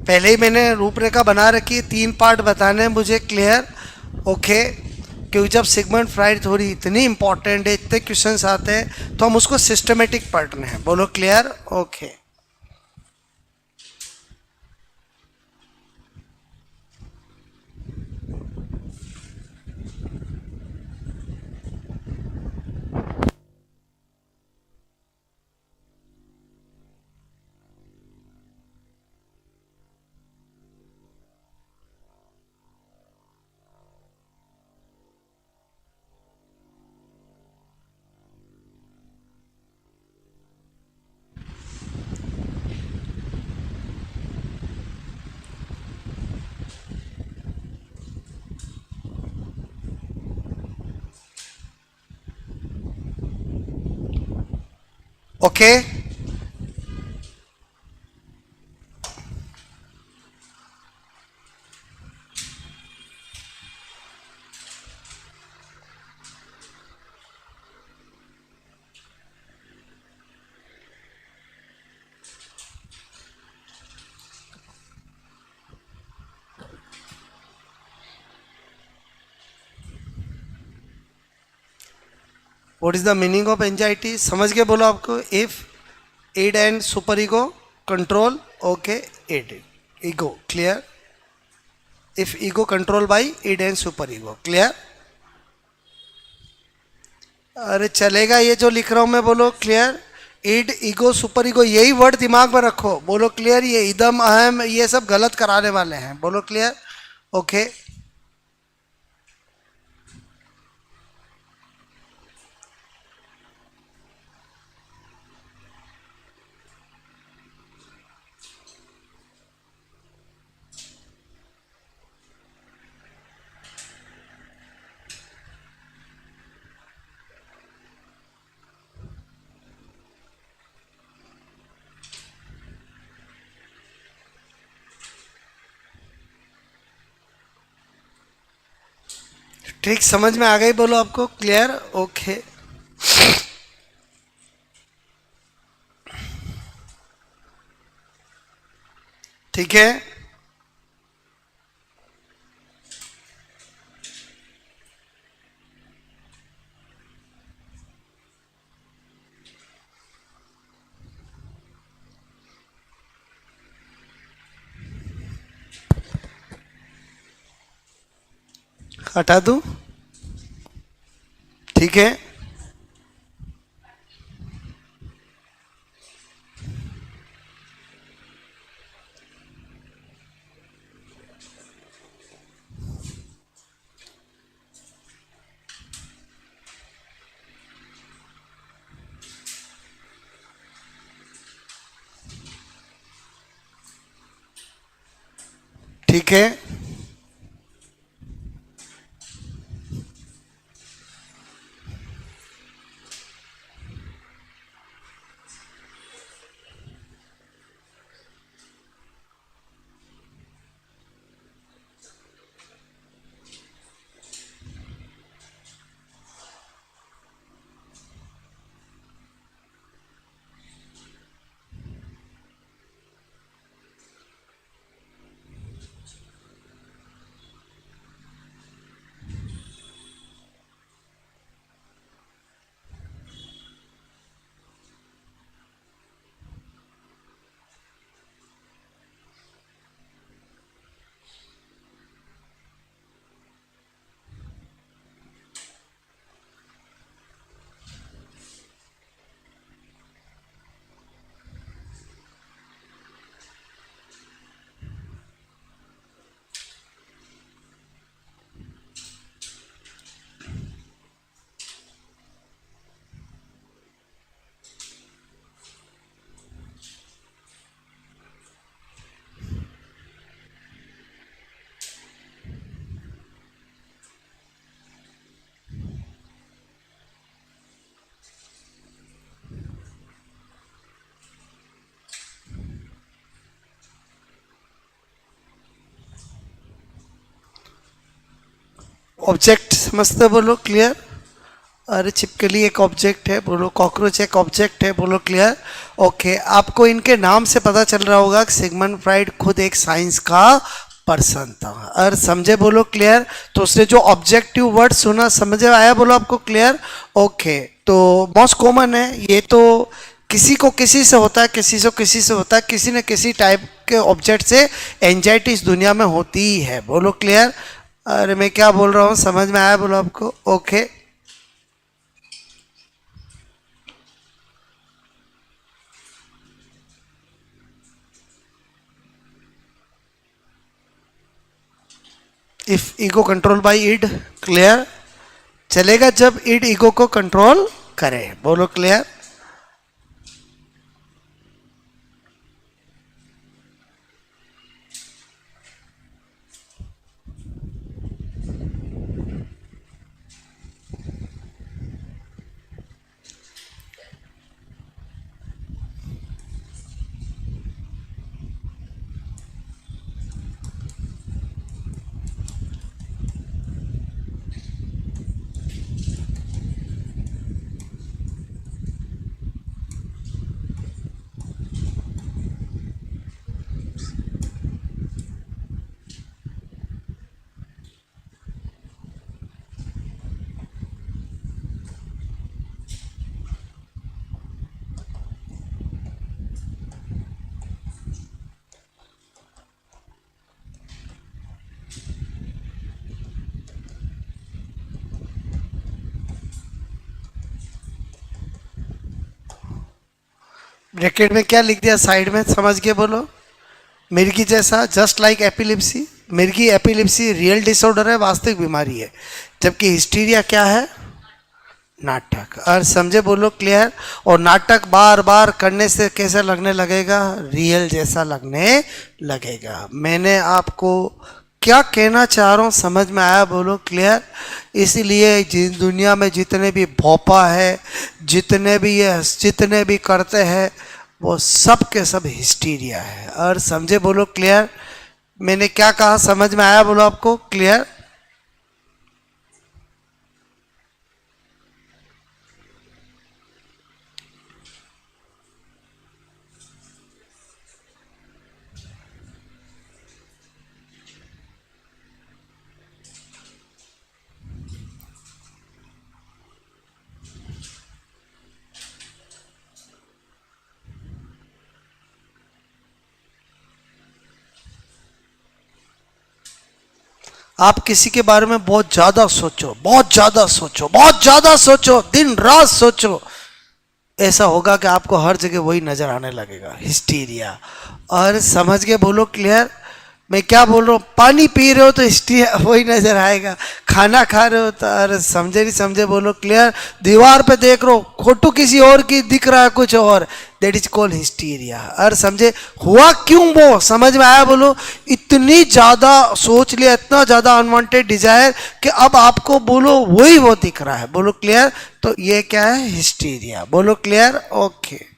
पहले ही मैंने रूपरेखा बना रखी है, 3 पार्ट बताने हैं मुझे। क्लियर। ओके। क्योंकि जब सिगमंड फ्राइड थ्योरी इतनी इंपॉर्टेंट है, इतने क्वेश्चंस आते हैं, तो हम उसको सिस्टमेटिक पढ़ने हैं। बोलो clear. Okay. Okay. What is the meaning of anxiety, समझ के बोलो आपको। If id and super ego control, okay, id ego. Clear. If ego control by id and super ego. Clear. अरे चलेगा ये जो लिख रहा हूं मैं, बोलो clear. Id ego super ego, यही वर्ड दिमाग में रखो। बोलो क्लियर। ये इदम अहम ये सब गलत कराने वाले हैं। बोलो क्लियर। ओके। ठीक समझ में आ गई, बोलो आपको क्लियर। ओके। ठीक है। हटा दूं। ठीक है। ठीक है। ऑब्जेक्ट समझते बोलो क्लियर। अरे छिपकली एक ऑब्जेक्ट है बोलो, कॉकरोच एक ऑब्जेक्ट है बोलो क्लियर। ओके, आपको इनके नाम से पता चल रहा होगा कि सिगमंड फ्राइड खुद एक साइंस का पर्सन था। और समझे बोलो क्लियर। तो उसने जो ऑब्जेक्टिव वर्ड सुना समझ आया बोलो आपको क्लियर। ओके, तो मोस्ट कॉमन है ये, तो किसी को किसी से होता है, किसी से किसी से होता है, किसी न किसी टाइप के ऑब्जेक्ट से एंजाइटी इस दुनिया में होती ही है बोलो क्लियर। अरे मैं क्या बोल रहा हूँ समझ में आया बोलो आपको। Okay, if ego control by id clear, चलेगा जब ईड ईगो को कंट्रोल करे बोलो क्लियर। ब्रैकेट में क्या लिख दिया साइड में समझ के बोलो। मिर्गी जैसा, जस्ट लाइक एपिलिप्सी। मिर्गी एपिलिप्सी रियल डिसऑर्डर है, वास्तविक बीमारी है, जबकि हिस्टीरिया क्या है? नाटक। और समझे बोलो क्लियर। और नाटक बार बार करने से कैसा लगने लगेगा? रियल जैसा लगने लगेगा। मैंने आपको क्या कहना चाह रहा हूँ समझ में आया बोलो क्लियर। इसीलिए जिस दुनिया में जितने भी भोपा है, जितने भी करते हैं, वो सब के सब हिस्टीरिया है। और समझे बोलो क्लियर। मैंने क्या कहा समझ में आया बोलो आपको क्लियर। आप किसी के बारे में बहुत ज्यादा सोचो, बहुत ज्यादा सोचो, बहुत ज्यादा सोचो, दिन रात सोचो, ऐसा होगा कि आपको हर जगह वही नजर आने लगेगा, हिस्टीरिया। और समझ के बोलो क्लियर। मैं क्या बोल रहा हूँ, पानी पी रहे हो तो हिस्टीरिया वही नजर आएगा, खाना खा रहे हो तो, अरे समझे नहीं समझे बोलो क्लियर। दीवार पे देख रहे हो फोटो किसी और की दिख रहा है कुछ और, दैट इज कॉल्ड हिस्टीरिया। और समझे हुआ क्यों वो समझ में आया बोलो। इतनी ज्यादा सोच लिया, इतना ज्यादा अनवांटेड डिजायर कि अब आपको बोलो वही वो दिख रहा है बोलो क्लियर। तो ये क्या है? हिस्टीरिया बोलो क्लियर। ओके,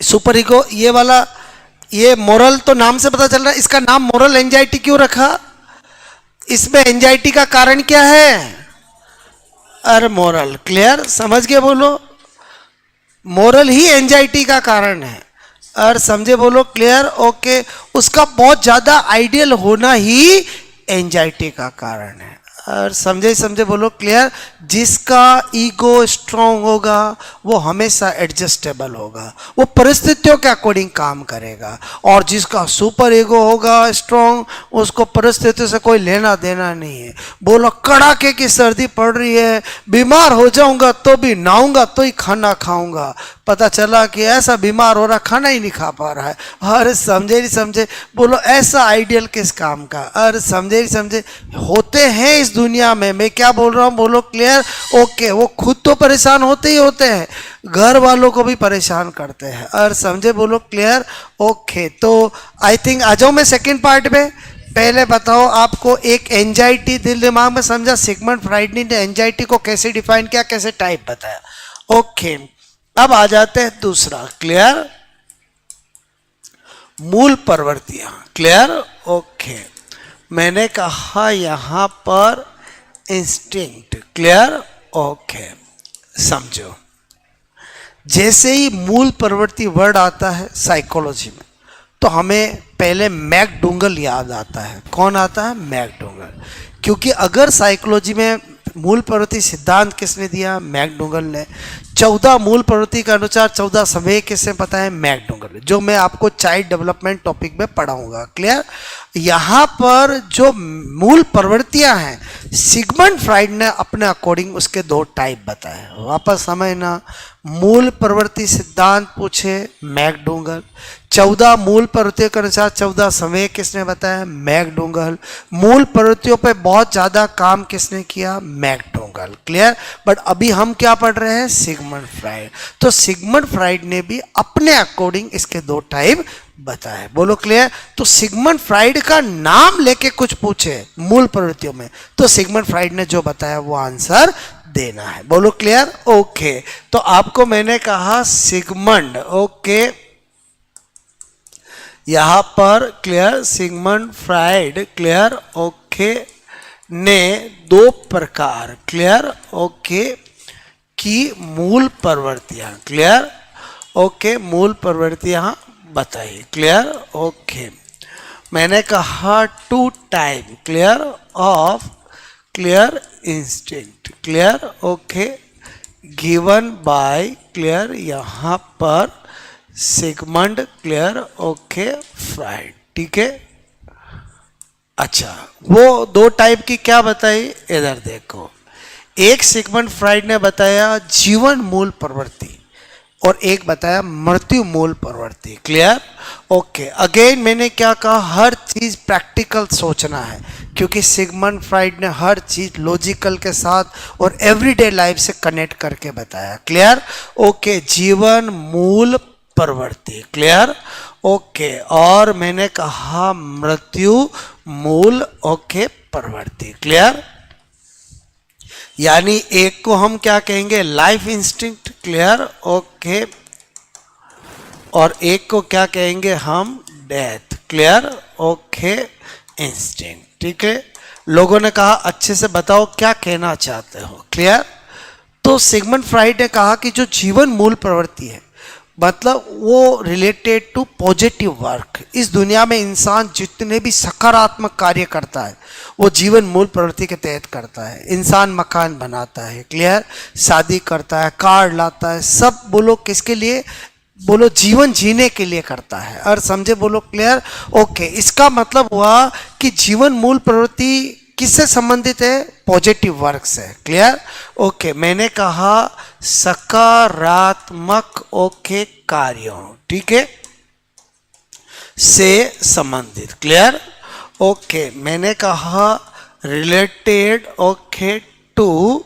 सुपर ईगो ये वाला, ये मोरल तो नाम से पता चल रहा है, इसका नाम मोरल एंजाइटी क्यों रखा? इसमें एंजाइटी का कारण क्या है? अरे मोरल क्लियर समझ के बोलो। मोरल ही एंजाइटी का कारण है। और समझे बोलो क्लियर। ओके, उसका बहुत ज्यादा आइडियल होना ही एंजाइटी का कारण है। और समझे समझे बोलो क्लियर। जिसका ईगो स्ट्रांग होगा वो हमेशा एडजस्टेबल होगा, वो परिस्थितियों के अकॉर्डिंग काम करेगा। और जिसका सुपर ईगो होगा स्ट्रांग, उसको परिस्थितियों से कोई लेना देना नहीं है। बोलो कड़ाके की सर्दी पड़ रही है, बीमार हो जाऊंगा तो भी नहाऊंगा तो ही खाना खाऊंगा, पता चला कि ऐसा बीमार हो रहा खाना ही नहीं खा पा रहा है। अरे समझे नहीं समझे बोलो, ऐसा आइडियल किस काम का। अरे समझे नहीं समझे, होते हैं इस दुनिया में। मैं क्या बोल रहा हूँ बोलो क्लियर। ओके, वो खुद तो परेशान होते ही होते हैं, घर वालों को भी परेशान करते हैं। और समझे बोलो क्लियर। ओके, तो आई थिंक आ जाऊँ मैं सेकेंड पार्ट में। पहले बताओ आपको एक एंजाइटी दिल दिमाग में समझा, सिगमंड फ्राइड ने एंजाइटी को कैसे डिफाइन किया, कैसे टाइप बताया। ओके, अब आ जाते हैं दूसरा क्लियर, मूल प्रवृत्तियां क्लियर। ओके, मैंने कहा यहाँ पर इंस्टिंक्ट, क्लियर, ओके, समझो। जैसे ही मूल प्रवृत्ति वर्ड आता है साइकोलॉजी में, तो हमें पहले मैकडूगल याद आता है। कौन आता है? मैकडूगल। क्योंकि अगर साइकोलॉजी में मूल प्रवृत्ति सिद्धांत किसने दिया? मैकडूगल ने। 14 मूल प्रवृत्ति के अनुसार 14 समय किसने बताया? मैकडूगल, जो मैं आपको चाइल्ड डेवलपमेंट टॉपिक में पढ़ाऊंगा, क्लियर। यहाँ पर जो मूल प्रवृत्तियां हैं, सिगमंड फ्राइड ने अपने अकॉर्डिंग उसके 2 टाइप बताए। वापस समझना, मूल प्रवृत्ति सिद्धांत पूछे मैकडूगल, 14 मूल प्रवृत्तियों के अनुसार 14 समय किसने बताया? मैकडूगल। मूल प्रवृत्तियों पे बहुत ज़्यादा काम किसने किया? McDougall, clear. बट अभी हम क्या पढ़ रहे हैं? Sigmund Freud. तो सिगमंड फ्राइड ने भी अपने अकॉर्डिंग इसके 2 टाइप बताए। बोलो क्लियर। तो सिगमंड फ्राइड का नाम लेके कुछ पूछे मूल प्रवृत्तियों में, तो सिगमंड फ्राइड ने जो बताया वो आंसर देना है। बोलो क्लियर, ओके। तो आपको मैंने कहा सिगमंड, ओके, यहां पर clear, Sigmund Freud, clear, okay, ने 2 प्रकार, क्लियर, ओके, की मूल प्रवृत्तियां, क्लियर, ओके, मूल प्रवृत्तियां बताइए, क्लियर, ओके। मैंने कहा 2 type, clear, of, clear, instinct, clear, okay, given by, clear, यहां पर सिगमंड, क्लियर, ओके, फ्राइड, ठीक है। अच्छा, वो 2 टाइप की क्या बताई? इधर देखो, एक सिगमंड फ्राइड ने बताया जीवन मूल प्रवृत्ति और एक बताया मृत्यु मूल प्रवृत्ति, क्लियर, ओके। अगेन मैंने क्या कहा? हर चीज प्रैक्टिकल सोचना है, क्योंकि सिगमंड फ्राइड ने हर चीज लॉजिकल के साथ और एवरीडे लाइफ से कनेक्ट करके बताया, क्लियर, ओके। जीवन मूल प्रवृत्ति, क्लियर, ओके, और मैंने कहा मृत्यु मूल, ओके, प्रवृत्ति, क्लियर। यानी एक को हम क्या कहेंगे? लाइफ इंस्टिंक्ट, क्लियर, ओके, और एक को क्या कहेंगे हम? डेथ, क्लियर, ओके, इंस्टिंक्ट, ठीक है। लोगों ने कहा अच्छे से बताओ क्या कहना चाहते हो, क्लियर। तो सिगमंड फ्राइड ने कहा कि जो जीवन मूल प्रवृत्ति है, मतलब वो रिलेटेड टू पॉजिटिव वर्क। इस दुनिया में इंसान जितने भी सकारात्मक कार्य करता है वो जीवन मूल प्रवृत्ति के तहत करता है। इंसान मकान बनाता है, क्लियर, शादी करता है, कार लाता है, सब बोलो किसके लिए? बोलो जीवन जीने के लिए करता है। और समझे? बोलो क्लियर, ओके। इसका मतलब हुआ कि जीवन मूल प्रवृत्ति किससे संबंधित है? पॉजिटिव वर्क से, क्लियर, ओके। मैंने कहा सकारात्मक, ओके, कार्यों, ठीक है, से संबंधित, क्लियर, ओके। मैंने कहा related, okay, to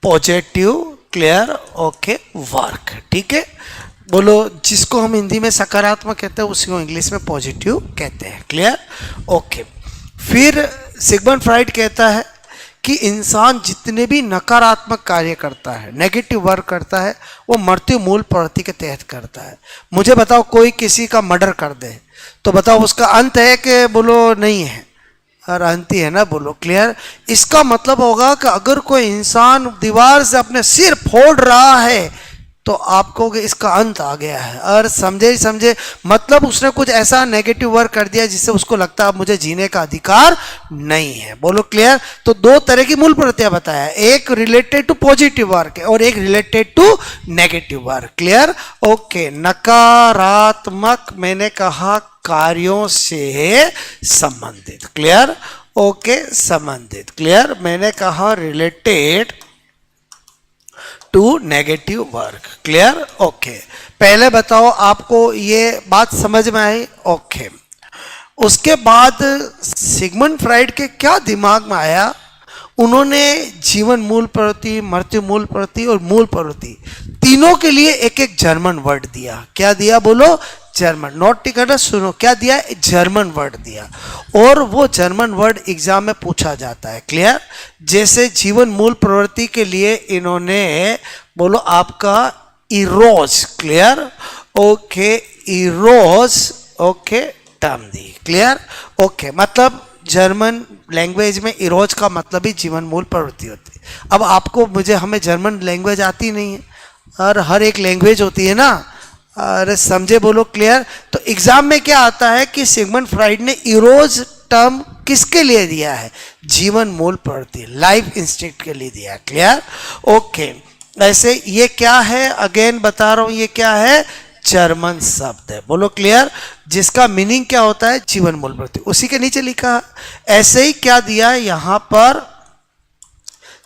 positive, clear, okay, work, ठीक है। बोलो, जिसको हम हिंदी में सकारात्मक कहते हैं उसी को इंग्लिश में पॉजिटिव कहते हैं, क्लियर, ओके। फिर सिगमंड फ्राइड कहता है कि इंसान जितने भी नकारात्मक कार्य करता है, नेगेटिव वर्क करता है, वो मृत्यु मूल प्रवृत्ति के तहत करता है। मुझे बताओ, कोई किसी का मर्डर कर दे तो बताओ उसका अंत है कि? बोलो नहीं है, और अंत ही है ना, बोलो क्लियर। इसका मतलब होगा कि अगर कोई इंसान दीवार से अपने सिर फोड़ रहा है तो आपको इसका अंत आ गया है। और समझे, मतलब उसने कुछ ऐसा नेगेटिव वर्क कर दिया जिससे उसको लगता है अब मुझे जीने का अधिकार नहीं है। बोलो क्लियर। तो 2 तरह की मूल प्रवृत्तियां बताया, एक रिलेटेड टू पॉजिटिव वर्क है और एक related to negative work, clear, okay. नकारात्मक मैंने कहा कार्यों से संबंधित, क्लियर, ओके, संबंधित, क्लियर। मैंने कहा related to negative work, clear, okay. पहले बताओ आपको ये बात समझ में आई, ओके। उसके बाद सिगमंड फ्राइड के क्या दिमाग में आया? उन्होंने जीवन मूल प्रवृत्ति, मृत्यु मूल प्रवृत्ति और मूल प्रवृत्ति तीनों के लिए एक एक जर्मन वर्ड दिया। क्या दिया? बोलो जर्मन। नोट करना, सुनो क्या दिया? जर्मन वर्ड दिया, और वो जर्मन वर्ड एग्जाम में पूछा जाता है, क्लियर। जैसे जीवन मूल प्रवृत्ति के लिए इन्होंने बोलो आपका Eros, clear, okay, Eros, okay, term दी। क्लियर? ओके, मतलब जर्मन लैंग्वेज में इरोज का मतलब ही जीवन मूल प्रवृत्ति होती है। अब आपको मुझे हमें जर्मन लैंग्वेज आती नहीं है, और हर एक लैंग्वेज होती है ना, अरे समझे बोलो? क्लियर? तो एग्जाम में क्या आता है कि सिगमंड फ्राइड ने इरोज टर्म किसके लिए दिया है? जीवन मूल प्रवृत्ति, लाइफ इंस्टिंक्ट के लिए दिया। क्लियर? ओके, ऐसे ये क्या है, अगेन बता रहा हूं, ये क्या है? जर्मन शब्द है। बोलो क्लियर? जिसका मीनिंग क्या होता है? जीवन मूल प्रवृत्ति। उसी के नीचे लिखा ऐसे ही क्या दिया है यहां पर?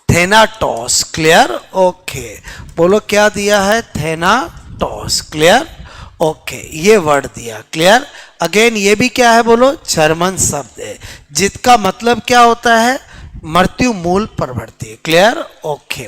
थेनाटोस। क्लियर? ओके, बोलो क्या दिया है? थेनाटोस। क्लियर? ओके, ये वर्ड दिया। क्लियर? अगेन ये भी क्या है? बोलो जर्मन शब्द है जिसका मतलब क्या होता है? मृत्यु मूल प्रवृत्ति। क्लियर? ओके,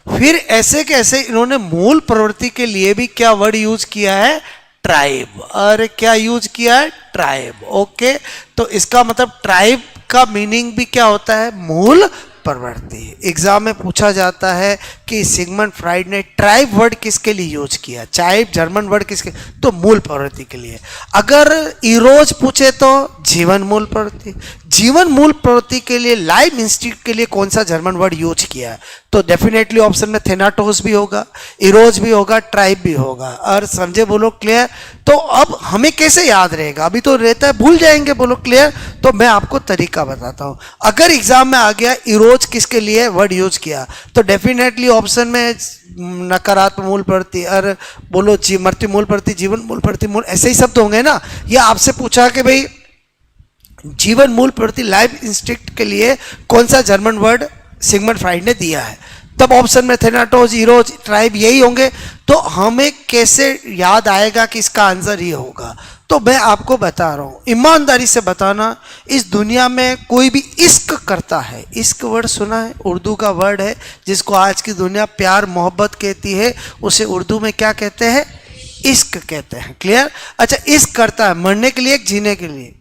फिर ऐसे कैसे इन्होंने मूल प्रवृत्ति के लिए भी क्या वर्ड यूज किया है? ट्राइब। अरे क्या यूज किया है? ट्राइब। ओके, तो इसका मतलब ट्राइब का मीनिंग भी क्या होता है? मूल प्रवृत्ति। एग्जाम में पूछा जाता है कि सिगमंड फ्राइड ने ट्राइब वर्ड किसके लिए यूज किया? ट्राइब जर्मन वर्ड किसके? तो मूल प्रवृत्ति के लिए। अगर इरोज पूछे तो जीवन मूल प्रवृत्ति। जीवन मूल प्रवृत्ति के लिए, लाइफ इंस्टिंक्ट के लिए कौन सा जर्मन वर्ड यूज किया है? तो डेफिनेटली ऑप्शन में थेनाटोस भी होगा, इरोज भी होगा, ट्राइब भी होगा। और समझे? बोलो क्लियर? तो अब हमें कैसे याद रहेगा? अभी तो रहता है, भूल जाएंगे। बोलो क्लियर? तो मैं आपको तरीका बताता हूं। अगर एग्जाम में आ गया इरोज किसके लिए वर्ड यूज किया, तो डेफिनेटली ऑप्शन में नकारात्मक मूल प्रवृत्ति और बोलो मृत्यु मूल प्रवृत्ति, जीवन मूल प्रवृत्ति, मूल ऐसे ही शब्द होंगे ना। या आपसे पूछा कि भाई जीवन मूल प्रवृत्ति, लाइफ इंस्टिंक्ट के लिए कौन सा जर्मन वर्ड सिगमंड फ्राइड ने दिया है, तब ऑप्शन में थेनाटोस, इरोज, ट्राइब यही होंगे। तो हमें कैसे याद आएगा कि इसका आंसर ये होगा? तो मैं आपको बता रहा हूं, ईमानदारी से बताना, इस दुनिया में कोई भी इश्क करता है, इश्क वर्ड सुना है? उर्दू का वर्ड है जिसको आज की दुनिया प्यार मोहब्बत कहती है, उसे उर्दू में क्या कहते हैं? इश्क कहते हैं। क्लियर? अच्छा, इश्क करता है मरने के लिए, जीने के लिए?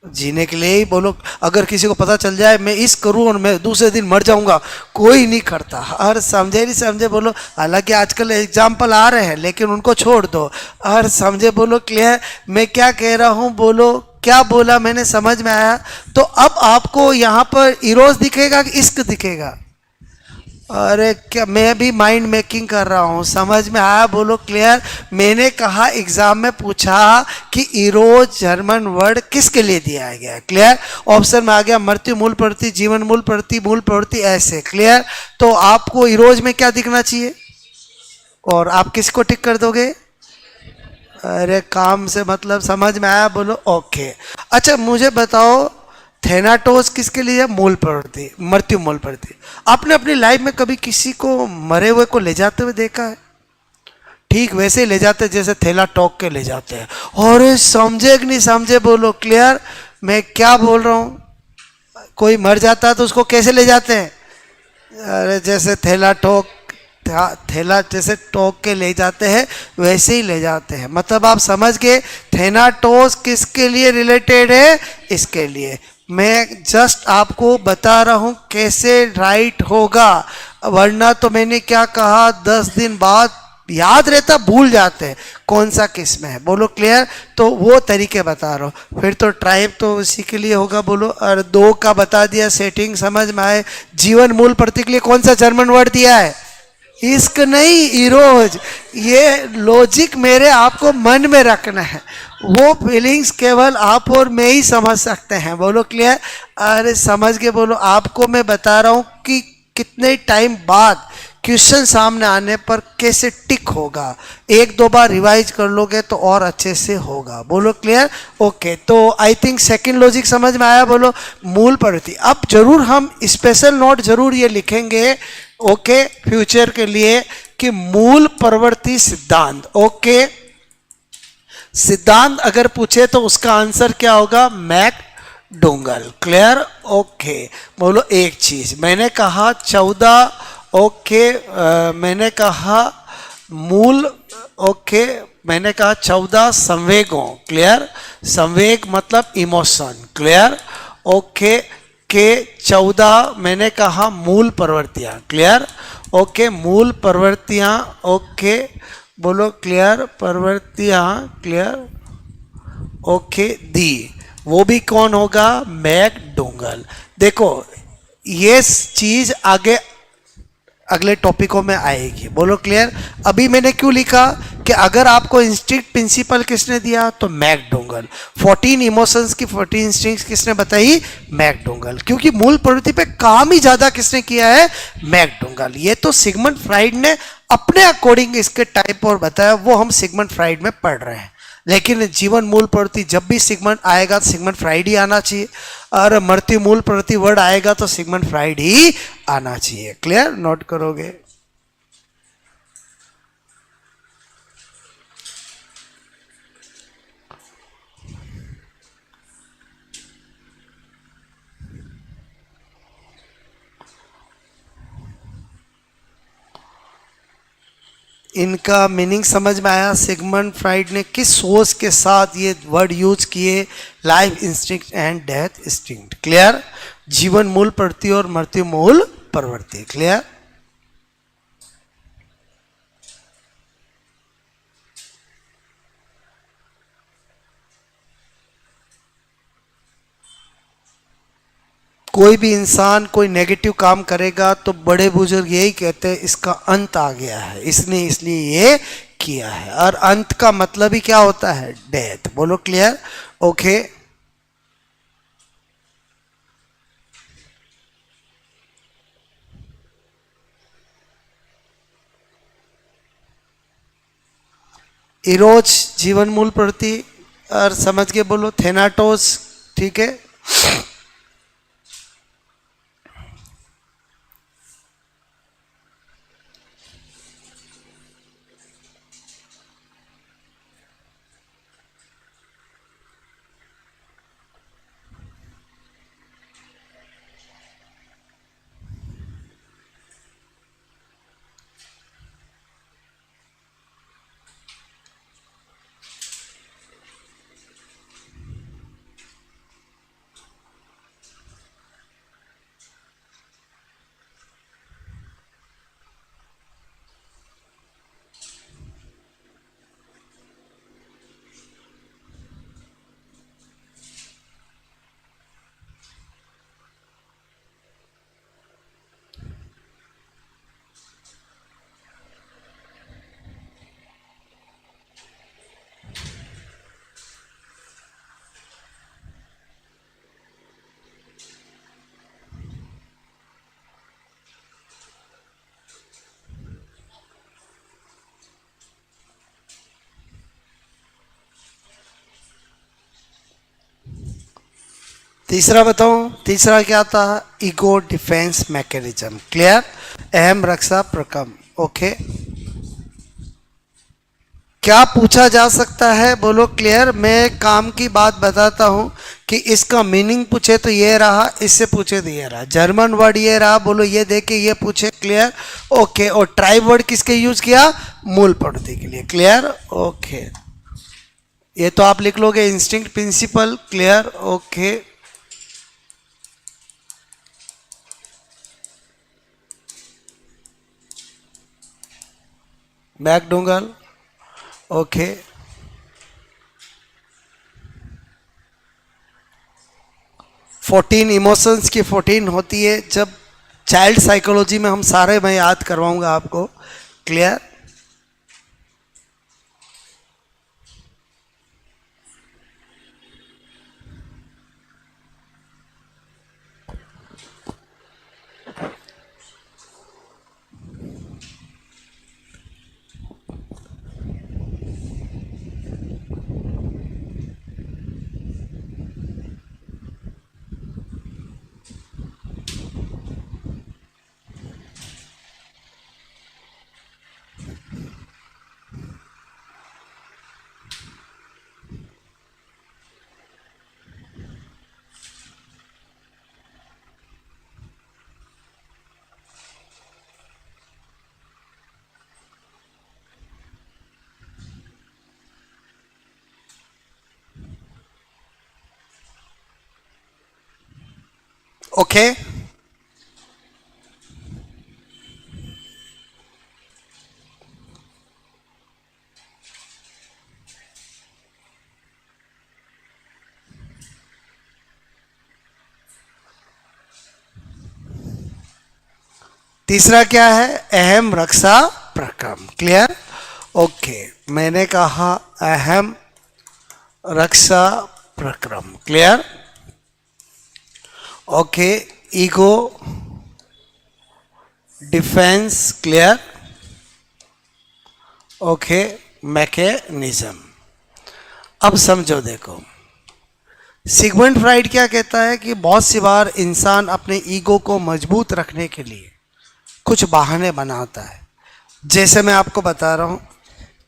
जीने के लिए ही। बोलो अगर किसी को पता चल जाए मैं इश्क करूं और मैं दूसरे दिन मर जाऊंगा, कोई नहीं करता। और समझे नहीं समझे? बोलो, हालांकि आजकल एग्जाम्पल आ रहे हैं लेकिन उनको छोड़ दो। और समझे? बोलो क्लियर? मैं क्या कह रहा हूं? बोलो क्या बोला मैंने? समझ में आया? तो अब आपको यहां पर इरोज दिखेगा कि इश्क दिखेगा? अरे क्या, मैं भी माइंड मेकिंग कर रहा हूँ, समझ में आया? बोलो क्लियर? मैंने कहा एग्जाम में पूछा कि इरोज जर्मन वर्ड किसके लिए दिया गया? क्लियर? ऑप्शन में आ गया मृत्यु मूल प्रवृत्ति, जीवन मूल प्रवृत्ति, मूल प्रवृत्ति, ऐसे। क्लियर? तो आपको इरोज में क्या दिखना चाहिए? और आप किसको टिक कर दोगे? अरे काम से मतलब, समझ में आया? बोलो ओके। अच्छा मुझे बताओ, थेनाटोस किसके लिए? मूल प्रवृत्ति, मृत्यु मूल प्रवृत्ति। आपने अपनी लाइफ में कभी किसी को मरे हुए को ले जाते हुए देखा है? ठीक वैसे ही ले जाते हैं जैसे थैला टोक के ले जाते हैं। और समझे कि नहीं समझे? बोलो क्लियर? मैं क्या बोल रहा हूं? कोई मर जाता है तो उसको कैसे ले जाते हैं? अरे जैसे थैला जैसे टोक के ले जाते हैं वैसे ही ले जाते हैं। मतलब आप समझ गए थेनाटोस किसके लिए रिलेटेड है? इसके लिए। मैं जस्ट आपको बता रहा हूं कैसे राइट होगा, वरना तो मैंने क्या कहा, 10 दिन बाद याद रहता, भूल जाते हैं कौन सा किस में है। बोलो क्लियर? तो वो तरीके बता रहा हूँ। फिर तो ट्राइब तो उसी के लिए होगा। बोलो, और 2 का बता दिया, सेटिंग समझ में आए? जीवन मूल प्रवृत्ति के लिए कौन सा जर्मन वर्ड दिया है? इश्क नहीं, इरोज। ये लॉजिक मेरे आपको मन में रखना है, वो फीलिंग्स केवल आप और मैं ही समझ सकते हैं। बोलो क्लियर? अरे समझ के बोलो। आपको मैं बता रहा हूं कि कितने टाइम बाद क्वेश्चन सामने आने पर कैसे टिक होगा। 1-2 बार रिवाइज कर लोगे तो और अच्छे से होगा। बोलो क्लियर? ओके, तो आई थिंक सेकंड लॉजिक समझ में आया। बोलो मूल प्रवृत्ति। अब जरूर हम स्पेशल नोट जरूर ये लिखेंगे, ओके, फ्यूचर के लिए, कि मूल प्रवृत्ति सिद्धांत। ओके, सिद्धांत अगर पूछे तो उसका आंसर क्या होगा? मैकडोगल। क्लियर? ओके, बोलो एक चीज मैंने कहा 14, ओके, मैंने कहा मूल, ओके, मैंने कहा 14 संवेगों। क्लियर? संवेग मतलब इमोशन। क्लियर? ओके, के 14 मैंने कहा मूल प्रवृत्तियां। क्लियर? ओके, मूल प्रवृत्तियां। ओके, बोलो क्लियर? प्रवृत्तियां। क्लियर? ओके दी, वो भी कौन होगा, मैकडोगल। देखो ये चीज आगे अगले टॉपिकों में आएगी, बोलो क्लियर। अभी मैंने क्यों लिखा कि अगर आपको इंस्टिंक्ट प्रिंसिपल किसने दिया तो मैकडोगल। 14 इमोशंस की 14 इंस्टिंक्ट्स किसने बताई, मैकडोगल। क्योंकि मूल प्रवृत्ति पे काम ही ज्यादा किसने किया है, मैकडोगल। ये तो सिगमंड फ्राइड ने अपने अकॉर्डिंग इसके टाइप और बताया, वो हम सिगमंड फ्राइड में पढ़ रहे हैं। लेकिन जीवन मूल प्रवृत्ति जब भी सिगमंड आएगा तो सिगमंड फ्राइड ही आना चाहिए, और मृत्यु मूल प्रवृत्ति वर्ड आएगा तो सिगमंड फ्राइड ही आना चाहिए। क्लियर, नोट करोगे। इनका मीनिंग समझ में आया, सिगमंड फ्राइड ने किस सोच के साथ ये वर्ड यूज किए, life instinct and death instinct. Clear, जीवन मूल प्रवृत्ति और मृत्यु मूल प्रवृत्ति। क्लियर, कोई भी इंसान कोई नेगेटिव काम करेगा तो बड़े बुजुर्ग यही कहते हैं इसका अंत आ गया है, इसने इसलिए ये किया है। और अंत का मतलब ही क्या होता है, डेथ। बोलो क्लियर, ओके। इरोज जीवन मूल प्रवृत्ति, और समझ के बोलो थेनाटोस। ठीक है, तीसरा बताऊं, तीसरा क्या था, ईगो डिफेंस मैकेनिज्म। क्लियर, अहम रक्षा प्रकम। ओके, क्या पूछा जा सकता है, बोलो क्लियर। मैं काम की बात बताता हूं कि इसका मीनिंग पूछे तो ये रहा, इससे पूछे तो ये रहा, जर्मन वर्ड ये रहा, बोलो ये देके ये पूछे। Clear, okay. और ट्राइब वर्ड किसके यूज किया, मूल प्रवृत्ति के लिए। Clear, okay. ये तो आप लिख लोगे instinct principle. Clear, okay. McDougall, okay. 14 emotions की 14 होती है, जब चाइल्ड साइकोलॉजी में हम सारे, मैं याद करवाऊंगा आपको। Clear, okay. तीसरा क्या है? अहम रक्षा प्रक्रम। क्लियर? ओके, मैंने कहा अहम रक्षा प्रक्रम। Clear? Okay, ego defence. Clear? Okay, mechanism. अब समझो, देखो, सिगमंड फ्राइड क्या कहता है कि बहुत सी बार इंसान अपने ईगो को मजबूत रखने के लिए कुछ बहाने बनाता है। जैसे मैं आपको बता रहा हूँ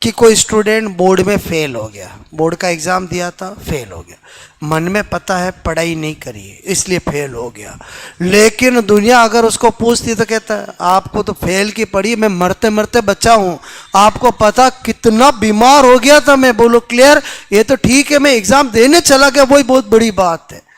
कि कोई स्टूडेंट बोर्ड में फेल हो गया, बोर्ड का एग्ज़ाम दिया था, फेल हो गया, मन में पता है पढ़ाई नहीं करी है इसलिए फेल हो गया, लेकिन दुनिया अगर उसको पूछती तो कहता है आपको तो फेल की पड़ी, मैं मरते मरते बचा हूँ, आपको पता कितना बीमार हो गया था मैं। बोलो क्लियर? ये तो ठीक है मैं एग्ज़ाम देने चला गया, वही बहुत बड़ी बात है।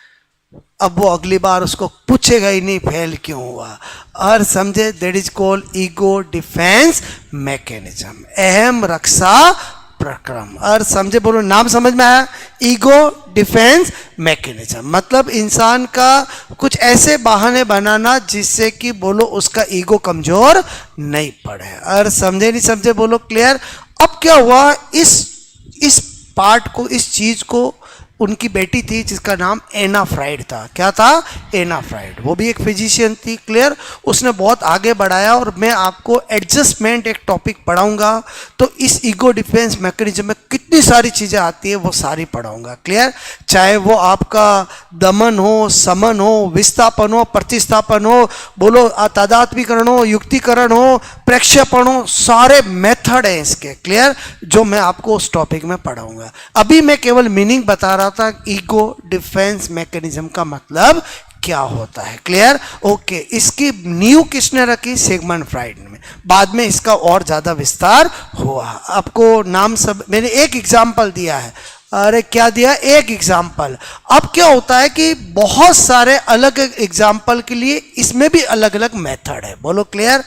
अब वो अगली बार उसको पूछेगा ही नहीं फेल क्यों हुआ। और समझे, that is called ego defence mechanism, अहम रक्षा प्रक्रम। और समझे, बोलो, नाम समझ में आया? ईगो डिफेंस मैकेनिज्म मतलब इंसान का कुछ ऐसे बहाने बनाना जिससे कि बोलो उसका ईगो कमजोर नहीं पड़े। और समझे नहीं समझे? बोलो क्लियर? अब क्या हुआ, इस पार्ट को, इस चीज को उनकी बेटी थी जिसका नाम एना फ्राइड था। क्या था? एना फ्राइड। वो भी एक फिजिशियन थी। क्लियर? उसने बहुत आगे बढ़ाया और मैं आपको एडजस्टमेंट एक टॉपिक पढ़ाऊंगा, तो इस ईगो डिफेंस मैकेनिज्म में कितनी सारी चीज़ें आती है वो सारी पढ़ाऊंगा। क्लियर? चाहे वो आपका दमन हो, समन हो, विस्थापन हो, प्रतिस्थापन हो, बोलो तादात्म्यकरण हो, युक्तिकरण हो, प्रक्षेपण हो, सारे मेथड हैं इसके। क्लियर? जो मैं आपको उस टॉपिक में पढ़ाऊंगा। अभी मैं केवल मीनिंग बता रहा था, ईगो डिफेंस मैकेनिज्म का मतलब क्या होता है। क्लियर? ओके, इसकी नींव किसने रखी? सिगमंड फ्राइड ने। बाद में इसका और ज्यादा विस्तार हुआ। आपको नाम सब मैंने एक एग्जाम्पल दिया है। अरे क्या दिया? एक एग्जाम्पल। अब क्या होता है कि बहुत सारे अलग एग्जाम्पल के लिए इसमें भी अलग अलग मेथड है। बोलो क्लियर?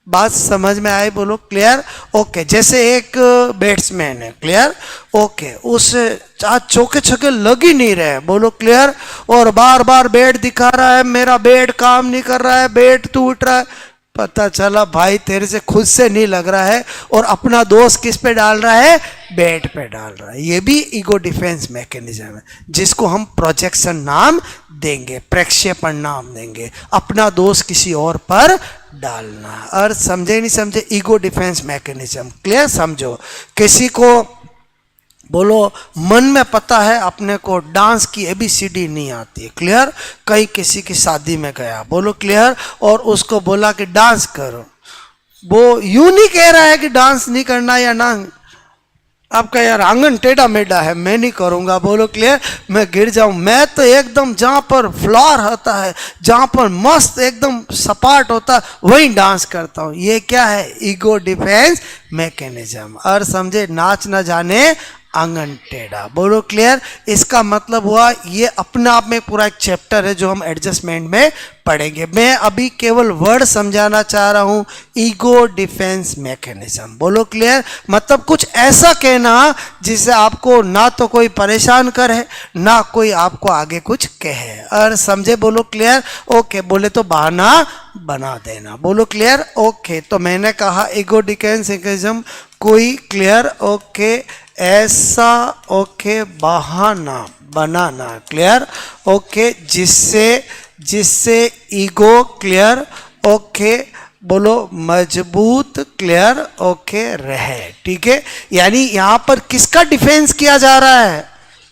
बात समझ में आई? बोलो क्लियर? ओके, जैसे एक बैट्समैन है। क्लियर? ओके, उस आज चौके छक्के लग ही नहीं रहे। बोलो क्लियर? और बार बार बैट दिखा रहा है, मेरा बैट काम नहीं कर रहा है, बैट टूट रहा है। पता चला भाई तेरे से खुद से नहीं लग रहा है और अपना दोष किस पे डाल रहा है? बैट पे डाल रहा है। ये भी ईगो डिफेंस मैकेनिज्म है जिसको हम प्रोजेक्शन नाम देंगे, प्रक्षेपण नाम देंगे, अपना दोष किसी और पर डालना। और समझे नहीं समझे? Ego defence mechanism. क्लियर? समझो, किसी को बोलो मन में पता है अपने को डांस की ABCD नहीं आती है। क्लियर? कहीं किसी की शादी में गया, बोलो क्लियर, और उसको बोला कि डांस करो, वो यूं नहीं कह रहा है कि डांस नहीं करना या ना, आपका यार आंगन टेढ़ा मेढ़ा है, मैं नहीं करूंगा। बोलो क्लियर? मैं गिर जाऊं। मैं तो एकदम जहां पर फ्लोर होता है, जहां पर मस्त एकदम सपाट होता है, वहीं डांस करता हूं। ये क्या है? Ego defence mechanism. और समझे, नाच ना जाने आंगन टेढ़ा। बोलो क्लियर? इसका मतलब हुआ ये अपने आप में पूरा एक चैप्टर है जो हम एडजस्टमेंट में पढ़ेंगे। मैं अभी केवल वर्ड समझाना चाह रहा हूं, ईगो डिफेंस मैकेनिज्म। बोलो क्लियर? मतलब कुछ ऐसा कहना जिससे आपको ना तो कोई परेशान करे, ना कोई आपको आगे कुछ कहे। और समझे? बोलो क्लियर? ओके, बोले तो बहाना बना देना। बोलो क्लियर? ओके, तो मैंने कहा ईगो डिफेंस मैकेनिज्म कोई, क्लियर, ओके, ऐसा, ओके, बहाना बनाना। क्लियर? ओके, जिससे ईगो, क्लियर, ओके, बोलो मजबूत, क्लियर, ओके, रहे। ठीक है? यानी यहां पर किसका डिफेंस किया जा रहा है?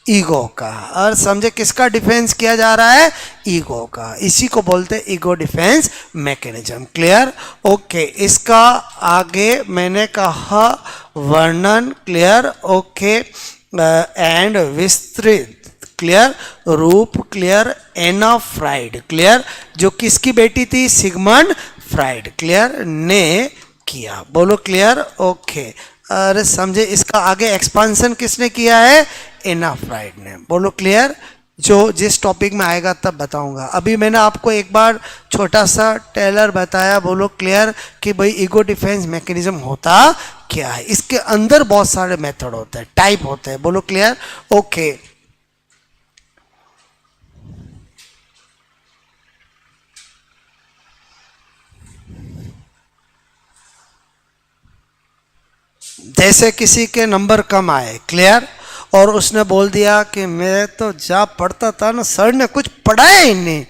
ईगो का। और समझे, किसका डिफेंस किया जा रहा है? ईगो का। इसी को बोलते हैं ego defence mechanism. Clear? Okay, इसका आगे मैंने कहा वर्णन, क्लियर, ओके, एंड विस्तृत, क्लियर, रूप, क्लियर, एना फ्राइड, क्लियर, जो किसकी बेटी थी? सिगमंड फ्राइड, क्लियर, ने किया। बोलो क्लियर? ओके। अरे समझे, इसका आगे एक्सपांशन किसने किया है? एना फ्राइड ने। बोलो क्लियर? जो जिस टॉपिक में आएगा तब बताऊंगा। अभी मैंने आपको एक बार छोटा सा टेलर बताया, बोलो क्लियर, कि भाई ईगो डिफेंस मैकेनिज्म होता क्या है। इसके अंदर बहुत सारे मेथड होते हैं, टाइप होते हैं। बोलो क्लियर? ओके, जैसे किसी के नंबर कम आए, क्लियर, और उसने बोल दिया कि मैं तो जहाँ पढ़ता था ना सर ने कुछ पढ़ाया ही नहीं,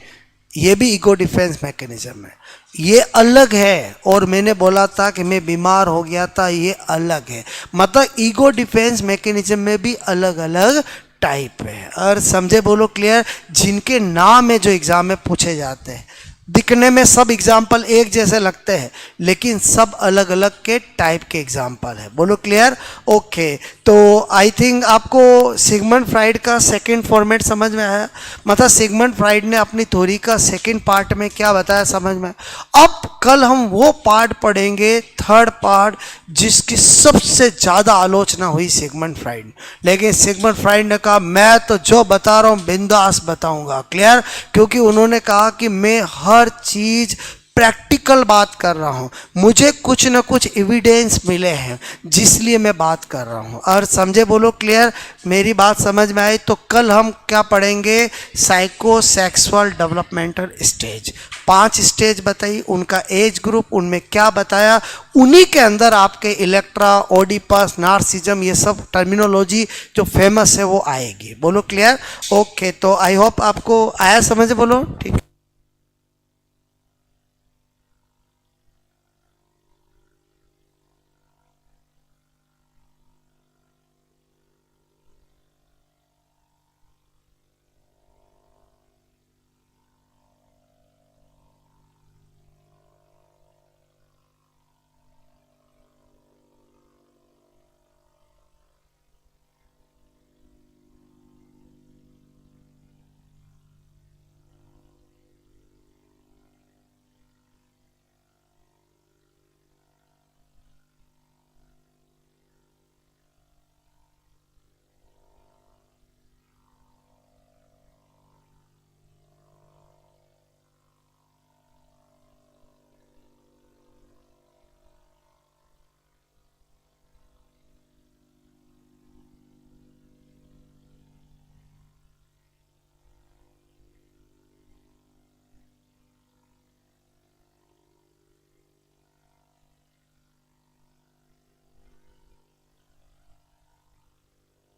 ये भी ईगो डिफेंस मैकेनिज्म है, ये अलग है। और मैंने बोला था कि मैं बीमार हो गया था, ये अलग है। मतलब ईगो डिफेंस मैकेनिज्म में भी अलग अलग टाइप है। और समझे, बोलो क्लियर। जिनके नाम है जो एग्जाम में पूछे जाते हैं, दिखने में सब एग्जाम्पल एक जैसे लगते हैं लेकिन सब अलग अलग के टाइप के एग्जाम्पल है। बोलो क्लियर। ओके, तो आई थिंक आपको सिगमंड फ्राइड का सेकंड फॉर्मेट समझ में आया। मतलब सिगमंड फ्राइड ने अपनी थ्योरी का सेकंड पार्ट में क्या बताया समझ में। अब कल हम वो पार्ट पढ़ेंगे, थर्ड पार्ट, जिसकी सबसे ज़्यादा आलोचना हुई सिगमंड फ्राइड। लेकिन सिगमंड फ्राइड ने कहा मैं तो जो बता रहा हूँ बिंदास बताऊंगा, क्लियर, क्योंकि उन्होंने कहा कि मैं हर चीज़ प्रैक्टिकल बात कर रहा हूँ, मुझे कुछ ना कुछ एविडेंस मिले हैं जिसलिए मैं बात कर रहा हूँ। और समझे, बोलो क्लियर। मेरी बात समझ में आई तो कल हम क्या पढ़ेंगे, साइकोसेक्सुअल डेवलपमेंटल स्टेज। 5 स्टेज बताई, उनका एज ग्रुप, उनमें क्या बताया, उन्हीं के अंदर आपके इलेक्ट्रा, ओडिपस, नार्सिज्म, ये सब टर्मिनोलॉजी जो फेमस है वो आएगी। बोलो क्लियर। ओके, तो आई होप आपको आया समझ, बोलो ठीक।